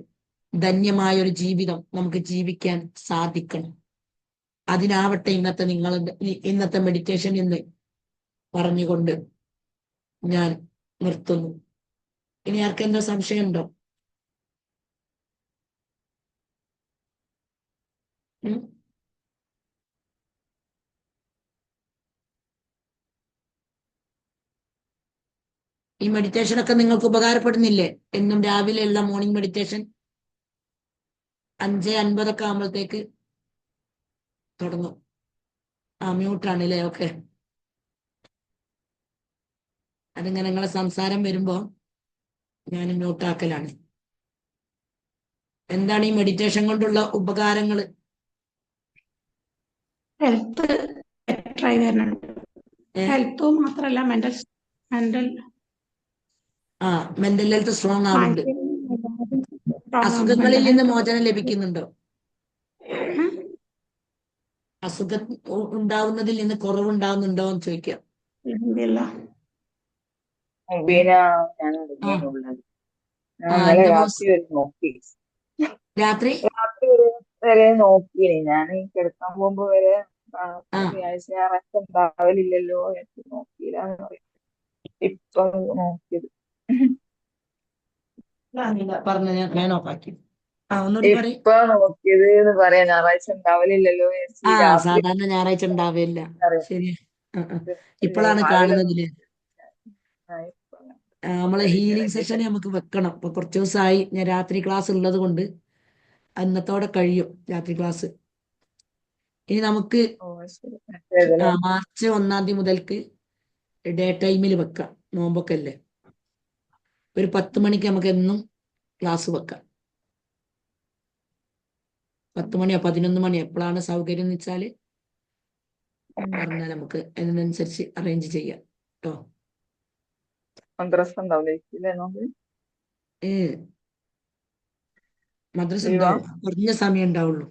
ധന്യമായൊരു ജീവിതം നമുക്ക് ജീവിക്കാൻ സാധിക്കണം. അതിനാവട്ടെ ഇന്നത്തെ മെഡിറ്റേഷൻ എന്ന് പറഞ്ഞുകൊണ്ട് ഞാൻ നിർത്തുന്നു. ഇനി ആർക്കെന്തോ സംശയമുണ്ടോ? ഈ മെഡിറ്റേഷൻ ഒക്കെ നിങ്ങൾക്ക് ഉപകാരപ്പെടുന്നില്ലേ? എന്നും രാവിലെയുള്ള മോർണിംഗ് മെഡിറ്റേഷൻ 5:50 ആകുമ്പോഴത്തേക്ക് തുടങ്ങും. മ്യൂട്ടാണല്ലേ? ഓക്കെ. അതിങ്ങനെ നിങ്ങളെ സംസാരം വരുമ്പോ ഞാൻ മ്യൂട്ടാക്കലാണ്. എന്താണ് ഈ മെഡിറ്റേഷൻ കൊണ്ടുള്ള ഉപകാരങ്ങൾ? ഹെൽത്ത് ബെറ്റർ ആയി വരുന്നുണ്ട്. ഹെൽത്തും മാത്രല്ല മെന്റൽ ഹെൽത്ത് സ്ട്രോങ് ആവുന്നുണ്ട്. അസുഖങ്ങളിൽ നിന്ന് മോചനം ലഭിക്കുന്നുണ്ടോ? അസുഖം ഉണ്ടാവുന്നതിൽ നിന്ന് കുറവുണ്ടാവുന്നുണ്ടോ എന്ന് ചോദിക്കാം. രാത്രി വരെ നോക്കി ഞാൻ കിടക്കാൻ പോകുമ്പോ വരെ ഉണ്ടാവലില്ലല്ലോ നോക്കിയില്ലാന്ന് പറയും. ഇപ്പൊ നോക്കിയത് ഇപ്പൊ നോക്കിയത് എന്ന് പറയാ. ഞായറാഴ്ച ഉണ്ടാവലില്ലല്ലോ. സാധാരണ ഞായറാഴ്ച ഉണ്ടാവില്ല. ശരി. ഇപ്പോഴാണ് കാണുന്നതില്. നമ്മളെ ഹീലിംഗ് സെഷൻ നമുക്ക് വെക്കണം. ഇപ്പൊ കുറച്ച് ദിവസമായി ഞാൻ രാത്രി ക്ലാസ് ഉള്ളത് കൊണ്ട് അന്നത്തോടെ കഴിയും രാത്രി ക്ലാസ്. ഇനി നമുക്ക് മാർച്ച് 1 മുതൽക്ക് ഡേ ടൈമിൽ വെക്കാം. നോമ്പൊക്കെ അല്ലേ, ഒരു 10 മണിക്ക് നമുക്ക് എന്നും ക്ലാസ് വെക്കാം. 10 മണിയോ 11 മണിയോ എപ്പോഴാണ് സൗകര്യം എന്ന് വെച്ചാല് പറഞ്ഞാൽ നമുക്ക് അതിനനുസരിച്ച് അറേഞ്ച് ചെയ്യാം കേട്ടോ. മദ്രസ മദ്രസ ഉണ്ടാവും, കുറഞ്ഞ സമയം ഉണ്ടാവുള്ളൂ.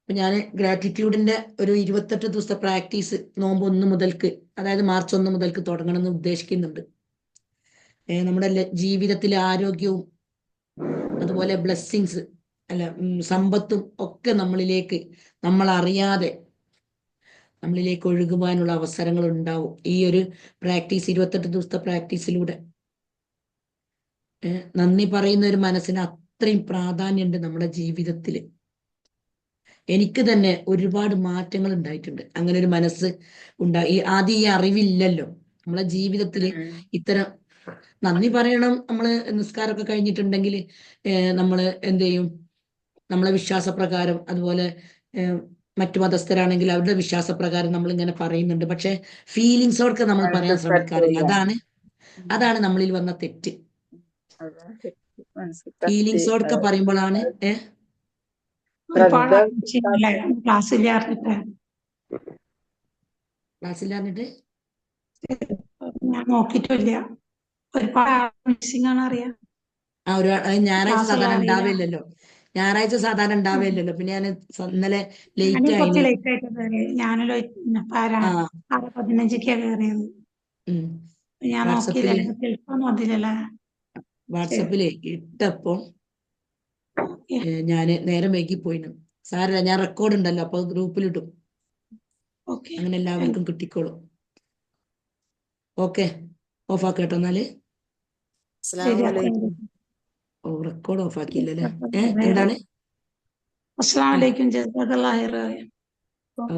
ഞാൻ ഗ്രാറ്റിറ്റ്യൂഡിന്റെ ഒരു 28 ദിവസത്തെ പ്രാക്ടീസ് നോമ്പ് 1 മുതൽക്ക്, അതായത് മാർച്ച് 1 മുതൽക്ക് തുടങ്ങണമെന്ന് ഉദ്ദേശിക്കുന്നുണ്ട്. നമ്മുടെ ജീവിതത്തിലെ ആരോഗ്യവും അതുപോലെ ബ്ലെസ്സിങ്സ് സമ്പത്തും ഒക്കെ നമ്മൾ അറിയാതെ നമ്മളിലേക്ക് ഒഴുകുവാനുള്ള അവസരങ്ങൾ ഉണ്ടാവും ഈ ഒരു പ്രാക്ടീസ്, 28 ദിവസത്തെ പ്രാക്ടീസിലൂടെ. നന്ദി പറയുന്ന ഒരു മനസ്സിന് അത്രയും പ്രാധാന്യമുണ്ട് നമ്മുടെ ജീവിതത്തിൽ. എനിക്ക് തന്നെ ഒരുപാട് മാറ്റങ്ങൾ ഉണ്ടായിട്ടുണ്ട്. അങ്ങനെ ഒരു മനസ്സ് ആദ്യം ഈ അറിവില്ലല്ലോ. നമ്മളെ ജീവിതത്തിൽ ഇത്തരം നന്ദി പറയണം. നമ്മള് നിസ്കാരമൊക്കെ കഴിഞ്ഞിട്ടുണ്ടെങ്കിൽ നമ്മൾ എന്ത് ചെയ്യും? നമ്മളെ വിശ്വാസപ്രകാരം, അതുപോലെ മറ്റു മതസ്ഥരാണെങ്കിൽ അവരുടെ വിശ്വാസപ്രകാരം നമ്മൾ ഇങ്ങനെ പറയുന്നുണ്ട്. പക്ഷെ ഫീലിങ്സോടൊക്കെ നമ്മൾ പറയാൻ ശ്രമിക്കാറില്ല. അതാണ് നമ്മളിൽ വന്ന തെറ്റ്. ഫീലിങ്സോടൊക്കെ പറയുമ്പോഴാണ് ക്ലാസ്സിലാർന്നിട്ട് ഞാൻ നോക്കിയിട്ടില്ല. ഞായറാഴ്ച സാധാരണ ഉണ്ടാവില്ലല്ലോ. പിന്നെ ഞാൻ ഇന്നലെ ലേറ്റ് ആയി. ഞാനൊരു 6:15 കയറിയത്. ഞാൻ നോക്കിയില്ല. വാട്സപ്പില് ഇട്ടപ്പോ ഞാന് നേരം വൈകി പോയിന്. സാരല്ല, ഞാൻ റെക്കോർഡ് ഉണ്ടല്ലോ, അപ്പൊ ഗ്രൂപ്പിലിട്ടും. അങ്ങനെ എല്ലാവർക്കും കിട്ടിക്കോളും. ഓക്കെ, ഓഫ് ആക്കട്ടോ എന്നാല്. റെക്കോർഡ് ഓഫ് ആക്കിയില്ലല്ലേ? എന്താണ്?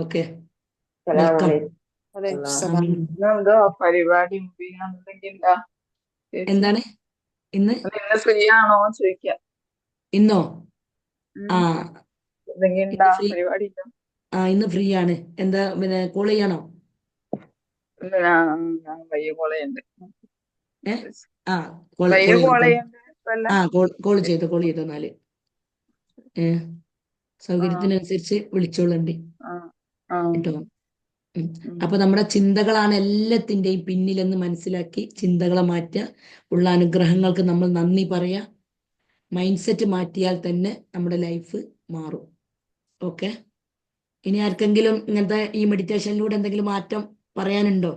ഓക്കെ, പരിപാടി എന്താണ്? ഇന്ന് ഇന്ന് ഫ്രീ ആണോ ചോദിക്കാം. ഇന്നോ ആ എന്തെങ്കിലും ഇന്ന് ഉണ്ടാ ഫ്രീ പരിപാടി ഉണ്ടോ? ഇന്ന് ഫ്രീ ആണ്. എന്താ പിന്നെ കോൾ ചെയ്യണോ? ഇല്ല, ഞാൻ വയ്യ കോളേയുണ്ട്. ഏ ആ കോൾ വയ്യ ചെയ്തു കോളേയുണ്ട് ഇപ്പല്ല. കോൾ ചെയ്തു എന്നാല് ഏ ആ സൗകര്യത്തിനനുസരിച്ച് വിളിച്ചോളണ്ടി ആ ആ കേട്ടോ. ഉം. ഉം. അപ്പൊ നമ്മുടെ ചിന്തകളാണ് എല്ലാത്തിന്റെയും പിന്നിലെന്ന് മനസ്സിലാക്കി ചിന്തകളെ മാറ്റുക. ഉള്ള അനുഗ്രഹങ്ങൾക്ക് നമ്മൾ നന്ദി പറയാ. മൈൻഡ് സെറ്റ് മാറ്റിയാൽ തന്നെ നമ്മുടെ ലൈഫ് മാറും. ഓക്കെ. ഇനി ആർക്കെങ്കിലും ഇങ്ങനത്തെ ഈ മെഡിറ്റേഷനിലൂടെ എന്തെങ്കിലും മാറ്റം പറയാനുണ്ടോ?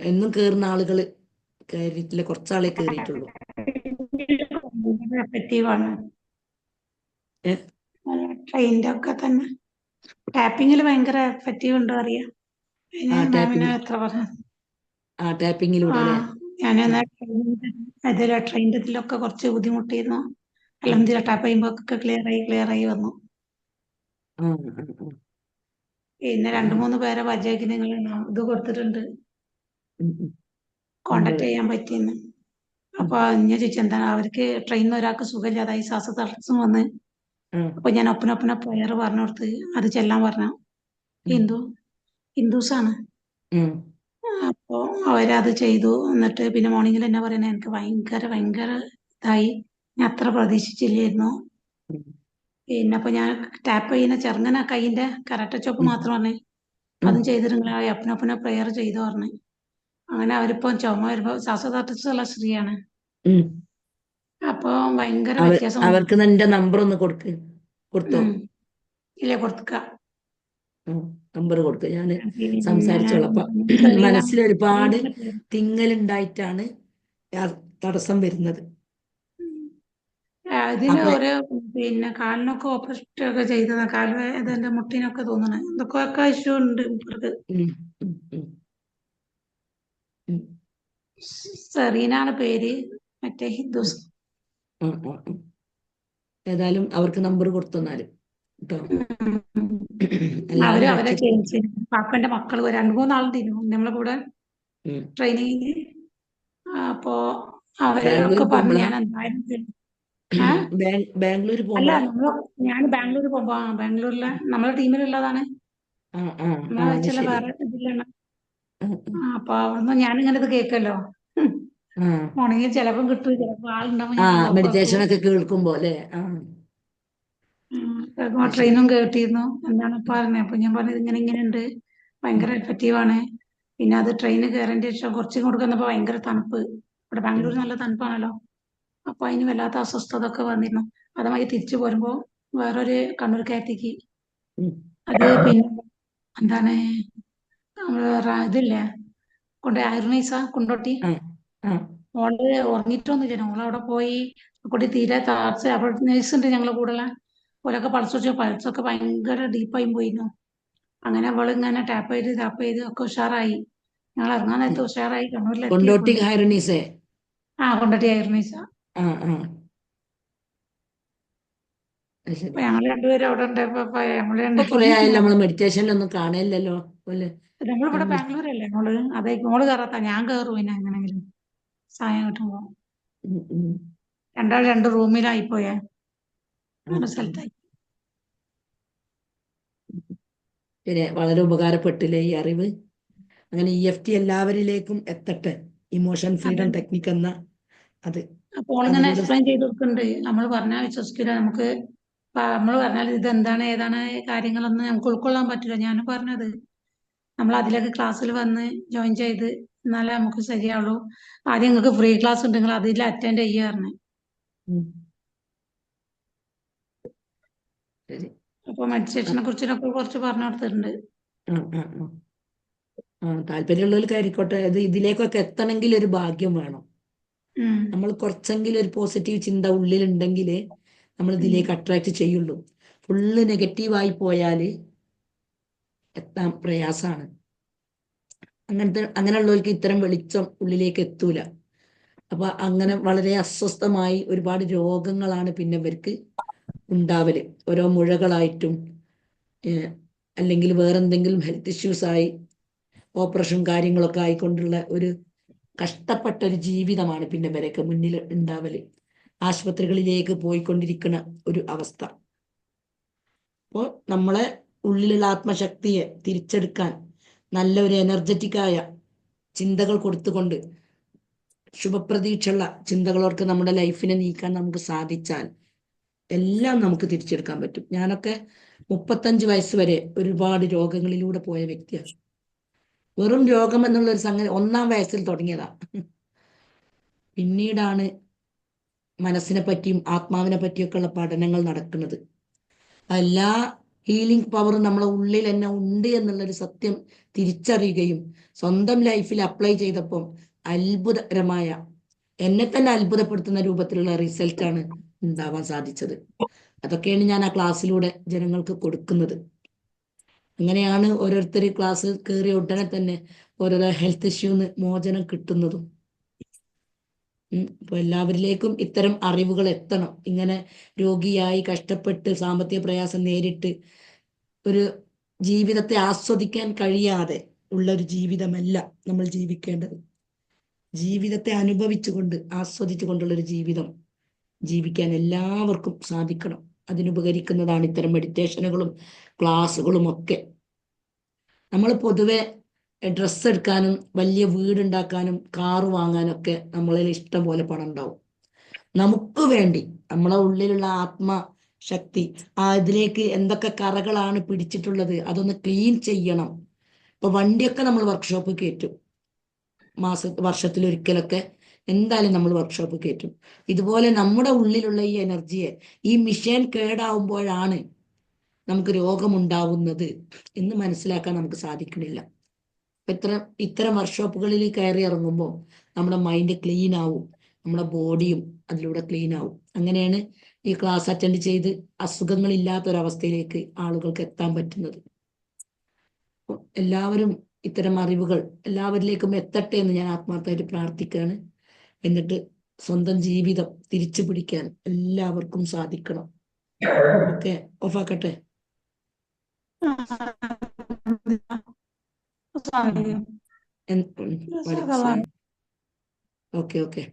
എന്നും കേറുന്ന ആളുകൾ കയറിയിട്ടില്ല, കുറച്ചാളെ കയറിയിട്ടുള്ളൂ. എഫക്റ്റീവാണ് ഏ ട്രെയിനിന്റെ ഒക്കെ തന്നെ. ടാപ്പിങ്ങിൽ ഭയങ്കര എഫക്റ്റീവ് ഉണ്ട് അറിയാം. ആ അതിന് മാമിന് ടാപ്പിംഗ് എത്ര പറഞ്ഞു? ടാപ്പിങ്ങിലൂടെ ആ അല്ലേ? ഞാൻ ഉം. അതിലെ ട്രെയിനിന്റെ ഇതിലൊക്കെ കുറച്ച് ബുദ്ധിമുട്ടിയിരുന്നു. ഉം. അല്ലെന്തില്ല ടാപ്പ് ചെയ്യുമ്പോ ഒക്കെ ക്ലിയർ ആയി വന്നു. ആ, ആ, ആ. പിന്നെ രണ്ടു മൂന്ന് പേരെ പരിചയത്തിന് നിങ്ങൾ ഇത് കൊടുത്തിട്ടുണ്ട്, ഉം, ഉം. Contact number. ചെയ്യാൻ പറ്റിയെന്ന്. ഉം. അപ്പൊ ഞാൻ ചോദിച്ചു എന്താ അവർക്ക് ട്രെയിനിൽ ഒരാൾക്ക് സുഖമില്ലാതായി, ശ്വാസതടസ്സം വന്ന്. ആ. അപ്പൊ ഞാൻ ഒപ്പന പ്രയർ പറഞ്ഞു കൊടുത്ത് അത് ചെല്ലാൻ പറഞ്ഞു. ഉം. ഹിന്ദുസാണ്. ഉം. അപ്പൊ അവരത് ചെയ്തു. എന്നിട്ട് പിന്നെ മോർണിംഗിൽ എന്നാ പറയുന്നത്, എനിക്ക് ഭയങ്കര ഇതായി, ഞാൻ അത്ര പ്രതീക്ഷിച്ചില്ലായിരുന്നു. ഉം. പിന്നെ അപ്പൊ ഞാൻ ടാപ്പ് ചെയ്യുന്ന ചെറുങ്ങനെ കൈയിന്റെ കരാട്ട ചോപ്പ് ഉം. മാത്രമാണ്, ഉം. അതും ചെയ്തിരുന്നില്ല. ഒപ്പന പ്രയർ ചെയ്തു പറഞ്ഞു. അങ്ങനെ അവരിപ്പോ ചുമ വരുമ്പോ ശ്വാസതടസ്സമുള്ള സ്ത്രീയാണ്. ഉം. അപ്പൊ ഭയങ്കര വ്യത്യാസം വന്നു. അവർക്ക് നിന്റെ നമ്പർ ഒന്ന് കൊടുത്തോ? ഇല്ല, കൊടുക്ക. നമ്പർ കൊടുത്തു, ഞാൻ പിന്നെ സംസാരിച്ചോളാം. അപ്പൊ സെറീന മനസ്സിൽ ഒരുപാട് സെറീന പേര്. തിങ്ങലുണ്ടായിട്ടാണ് തടസ്സം വരുന്നത്. ഇതിന് അപ്പൊ ഒരു പിന്നെ കാലിനൊക്കെ ഓപ്പറേഷൻ ഒക്കെ ചെയ്തതാ, കാല് ഇതിന്റെ മുട്ടിനൊക്കെ തോന്നണേ എന്തൊക്കെ ഇഷ്യൂ ഉണ്ട് ഇവർക്ക്. ഉം. ഉം. ഉം. ഉം. സെറീനാണ് പേര്, മറ്റേ ഹിന്ദുസ്. ആ, ആ, ആ. ഏതായാലും അവർക്ക് നമ്പർ കൊടുത്തെന്നാല് കേട്ടോ. അവര് എല്ലാരും അവരെ രക്ഷപ്പെട്ടു. ചേച്ചി പാപ്പന്റെ മക്കൾ രണ്ടു മൂന്നാളുണ്ടായിരുന്നു നമ്മളെ കൂടെ ഉം. ട്രെയിനിങ്ങിന്. അപ്പോ ബാംഗ്ലൂർ അവരൊക്കെ പറഞ്ഞു പോകുമ്പോളാ ഞാൻ എന്തായാലും ഏഹ് ബാംഗ്ലൂർ അല്ല, പോകുമ്പോളാ? ഞാൻ ബാംഗ്ലൂർ പോകുമ്പോ ബാംഗ്ലൂരിലെ നമ്മളെ ടീമിലുള്ളതാണ്. ആ, ആ, ആ, നമ്മളെ അത് വെച്ചുള്ള ശരി. വേറെ ഇതിലാണ്. ആ, അപ്പൊ അവിടുന്ന് ഞാനിങ്ങനെ ഇത് കേൾക്കല്ലോ. ആ, മോർണിംഗിൽ ചിലപ്പം കിട്ടും, ചിലപ്പോ ആളുണ്ടാവും, ആ, ഞാൻ ഓഫ് മെഡിറ്റേഷൻ ആക്കും. ഒക്കെ കേൾക്കുമ്പോ അല്ലേ? ആ, അത് ശരി. ട്രെയിനും കേട്ടിരുന്നു എന്താണ് പറഞ്ഞത്. അപ്പൊ ഞാൻ പറഞ്ഞത് ഇങ്ങനെ ഉണ്ട്, ഉം. ഭയങ്കര എഫക്റ്റീവാണ്. പിന്നെ അത് ട്രെയിന് കയറേണ്ട ശേഷം കുറച്ചും കൂടെ വന്നപ്പോ ഭയങ്കര തണുപ്പ്. ഇവിടെ ഉം. ബാംഗ്ലൂർ നല്ല തണുപ്പാണല്ലോ. അപ്പൊ അതിന് വല്ലാത്ത അസ്വസ്ഥത ഒക്കെ വന്നിരുന്നു. അതുമായി തിരിച്ചു പോരുമ്പോ വേറൊരു കണ്ണൂർക്കാരത്തേക്ക് ഉം. അത് പിന്നെ എന്താണ് നമ്മള് ഇതില്ലേ കൊണ്ട് ആയുർനൈസ കൊണ്ടോട്ടി. ആ, ആ. മോള് ഉറങ്ങിയിട്ടൊന്നുമില്ല, മോള് അവിടെ പോയി കുട്ടി തീരെ താർച്ച. അവിടെ നേഴ്സ് ഉണ്ട് ഞങ്ങളെ കൂടെയുള്ള, ഓലൊക്കെ പൾസ് വെച്ചു, പൾസൊക്കെ ഭയങ്കര ഡീപ്പായി പോയിരുന്നു. അങ്ങനെ അവള് ഇങ്ങനെ ടാപ്പ് ചെയ്ത് ഒക്കെ ഉഷാറായി. ഞങ്ങൾ ഇറങ്ങാൻ ഉം. നേരത്ത് ഉഷാറായി കണ്ണൂരിലെത്തിയ കൊണ്ടോട്ടി പുള്ളി. ഹൈറനീസേ? കൊണ്ടോട്ടി ആയുർനൈസ. ആ, ആ, അത് അപ്പൊ ശരി. ഞങ്ങൾ രണ്ടുപേരും അവിടെ ഉണ്ടായപ്പോ ഞങ്ങള് ഇപ്പൊ കുറെ രണ്ടുപേരും ആയല്ലോ നമ്മള് മെഡിറ്റേഷനിലൊന്നും കാണലില്ലല്ലോ പോലെ. നമ്മളിവിടെ ബാംഗ്ലൂരല്ലേ മോള്, അതെ മോള് കയറാത്ത ഞാൻ കയറും പിന്നെ എങ്ങനെങ്കിലും സായം കിട്ടുമ്പോ. ഉം. ഉം. രണ്ടാൾ രണ്ട് റൂമിലായിപ്പോയേ, ആ, രണ്ട് ആ. സ്ഥലത്തായി. ശരി, വളരെ ഉപകാരപ്പെട്ടില്ലേ ഈ അറിവ്? അങ്ങനെ EFT എല്ലാവരിലേക്കും എത്തട്ടെ. ഇമോഷൻ അതെ. ഫ്രീഡം ടെക്നിക് എന്ന അത് അപ്പൊ ഓളിങ്ങനെ അതിലൂടെ എക്സ്പ്ലെയിൻ ചെയ്ത് കൊടുക്കുന്നുണ്ട്. നമ്മൾ പറഞ്ഞാൽ വിശ്വസിക്കില്ല. നമുക്ക് നമ്മൾ പറഞ്ഞാൽ ഇത് എന്താണ് ഏതാണ് കാര്യങ്ങളൊന്നും നമുക്ക് ഉൾക്കൊള്ളാൻ പറ്റില്ല. ഞാൻ പറഞ്ഞത് നമ്മൾ അതിലൊക്കെ ക്ലാസ്സിൽ വന്ന് ജോയിൻ ചെയ്ത് എന്നാലേ നമുക്ക് ശരിയാവുള്ളൂ. ആദ്യം നിങ്ങൾക്ക് ഫ്രീ ക്ലാസ് ഉണ്ട്, നിങ്ങൾ അതിൽ അറ്റൻഡ് ചെയ്യാറുണ്ട്. ഉം. ശരി. അപ്പൊ ആ, മെഡിറ്റേഷനെ കുറിച്ചൊക്കെ കുറച്ച് പറഞ്ഞു കൊടുത്തിട്ടുണ്ട്. ആ, ആ, ആ. താല്പര്യമുള്ളവർക്ക് ആയിക്കോട്ടെ. അത് ഇതിലേക്കൊക്കെ എത്തണമെങ്കിൽ ഒരു ഭാഗ്യം വേണം. ഉം. നമ്മൾ കുറച്ചെങ്കിലും ഒരു പോസിറ്റീവ് ചിന്ത ഉള്ളിലുണ്ടെങ്കിൽ നമ്മൾ ഉം. ഇതിലേക്ക് അട്രാക്ട് ചെയ്യുള്ളൂ. ഫുള്ള് നെഗറ്റീവായി പോയാൽ എത്താൻ പ്രയാസമാണ്. അങ്ങനെയുള്ളവർക്ക് ഇത്തരം വെളിച്ചം ഉള്ളിലേക്ക് എത്തൂല. അപ്പൊ അങ്ങനെ വളരെ അസ്വസ്ഥമായി ഒരുപാട് രോഗങ്ങളാണ് പിന്നെ ഇവർക്ക് ഉണ്ടാവല്. ഓരോ മുഴകളായിട്ടും ഏഹ്, അല്ലെങ്കിൽ വേറെന്തെങ്കിലും ഹെൽത്ത് ഇഷ്യൂസ് ആയി ഓപ്പറേഷൻ കാര്യങ്ങളൊക്കെ ആയിക്കൊണ്ടുള്ള ഒരു കഷ്ടപ്പെട്ട ഒരു ജീവിതമാണ് പിന്നെ വരെയൊക്കെ മുന്നിൽ ഉണ്ടാവല്. ആശുപത്രികളിലേക്ക് പോയിക്കൊണ്ടിരിക്കുന്ന ഒരു അവസ്ഥ. അപ്പോൾ നമ്മളെ ഉള്ളിലുള്ള ആത്മശക്തിയെ തിരിച്ചെടുക്കാൻ നല്ലൊരു എനർജറ്റിക്കായ ചിന്തകൾ കൊടുത്തുകൊണ്ട് ശുഭപ്രതീക്ഷയുള്ള ചിന്തകളോർക്ക് നമ്മുടെ ലൈഫിനെ നീക്കാൻ നമുക്ക് സാധിച്ചാൽ എല്ലാം നമുക്ക് തിരിച്ചെടുക്കാൻ പറ്റും. ഞാനൊക്കെ 35 വയസ്സ് വരെ ഒരുപാട് രോഗങ്ങളിലൂടെ പോയ വ്യക്തിയാണ്. വെറും രോഗം എന്നുള്ള ഒരു സംഗതി 1-ാം വയസ്സിൽ തുടങ്ങിയതാ. പിന്നീടാണ് മനസ്സിനെ പറ്റിയും ആത്മാവിനെ പറ്റിയൊക്കെ ഉള്ള പഠനങ്ങൾ നടക്കുന്നത്. എല്ലാ ഹീലിംഗ് പവറും നമ്മളെ ഉള്ളിൽ തന്നെ ഉണ്ട് എന്നുള്ളൊരു സത്യം തിരിച്ചറിയുകയും സ്വന്തം ലൈഫിൽ അപ്ലൈ ചെയ്തപ്പോൾ അത്ഭുതകരമായ, എന്നെ തന്നെ അത്ഭുതപ്പെടുത്തുന്ന രൂപത്തിലുള്ള റിസൾട്ടാണ് ഉണ്ടാവാൻ സാധിച്ചത്. അതൊക്കെയാണ് ഞാൻ ആ ക്ലാസ്സിലൂടെ ജനങ്ങൾക്ക് കൊടുക്കുന്നത്. അങ്ങനെയാണ് ഓരോരുത്തർ ക്ലാസ് കയറിയ ഉടനെ തന്നെ ഓരോരോ ഹെൽത്ത് ഇഷ്യൂന്ന് മോചനം കിട്ടുന്നതും. അപ്പൊ എല്ലാവരിലേക്കും ഇത്തരം അറിവുകൾ എത്തണം. ഇങ്ങനെ രോഗിയായി കഷ്ടപ്പെട്ട് സാമ്പത്തിക പ്രയാസം നേരിട്ട് ഒരു ജീവിതത്തെ ആസ്വദിക്കാൻ കഴിയാതെ ഉള്ള ഒരു ജീവിതമല്ല നമ്മൾ ജീവിക്കേണ്ടത്. ജീവിതത്തെ അനുഭവിച്ചുകൊണ്ട് ആസ്വദിച്ചുകൊണ്ടുള്ള ഒരു ജീവിതം ജീവിക്കാൻ എല്ലാവർക്കും സാധിക്കണം. അതിനുപകരിക്കുന്നതാണ് ഇത്തരം മെഡിറ്റേഷനുകളും ക്ലാസ്സുകളും ഒക്കെ. നമ്മൾ പൊതുവെ ഡ്രസ്സ് എടുക്കാനും വലിയ വീടുണ്ടാക്കാനും കാറ് വാങ്ങാനും ഒക്കെ നമ്മളിൽ ഇഷ്ടം പോലെ പണം ഉണ്ടാവും. നമുക്ക് വേണ്ടി നമ്മളെ ഉള്ളിലുള്ള ആത്മശക്തി അതിലേക്ക് എന്തൊക്കെ കറകളാണ് പിടിച്ചിട്ടുള്ളത് അതൊന്ന് ക്ലീൻ ചെയ്യണം. ഇപ്പൊ വണ്ടിയൊക്കെ നമ്മൾ വർക്ക്ഷോപ്പ് കയറ്റും, വർഷത്തിലൊരിക്കലൊക്കെ എന്തായാലും നമ്മൾ വർക്ക്ഷോപ്പ് കയറ്റും. ഇതുപോലെ നമ്മുടെ ഉള്ളിലുള്ള ഈ എനർജിയെ, ഈ മിഷൻ കേടാവുമ്പോഴാണ് നമുക്ക് രോഗമുണ്ടാവുന്നത് എന്ന് മനസ്സിലാക്കാൻ നമുക്ക് സാധിക്കണില്ല. ഇത്തരം വർക്ക്ഷോപ്പുകളിൽ കയറി ഇറങ്ങുമ്പോൾ നമ്മുടെ മൈൻഡ് ക്ലീൻ ആവും, നമ്മുടെ ബോഡിയും അതിലൂടെ ക്ലീൻ ആവും. അങ്ങനെയാണ് ഈ ക്ലാസ് അറ്റൻഡ് ചെയ്ത് അസുഖങ്ങളില്ലാത്തൊരവസ്ഥയിലേക്ക് ആളുകൾക്ക് എത്താൻ പറ്റുന്നത്. എല്ലാവരും ഇത്തരം അറിവുകൾ എല്ലാവരിലേക്കും എത്തട്ടെ എന്ന് ഞാൻ ആത്മാർത്ഥമായിട്ട് പ്രാർത്ഥിക്കുകയാണ്. എന്നിട്ട് സ്വന്തം ജീവിതം തിരിച്ചു പിടിക്കാൻ എല്ലാവർക്കും സാധിക്കണം. ഓക്കെ, ഓഫാക്കട്ടെ. Okay okay.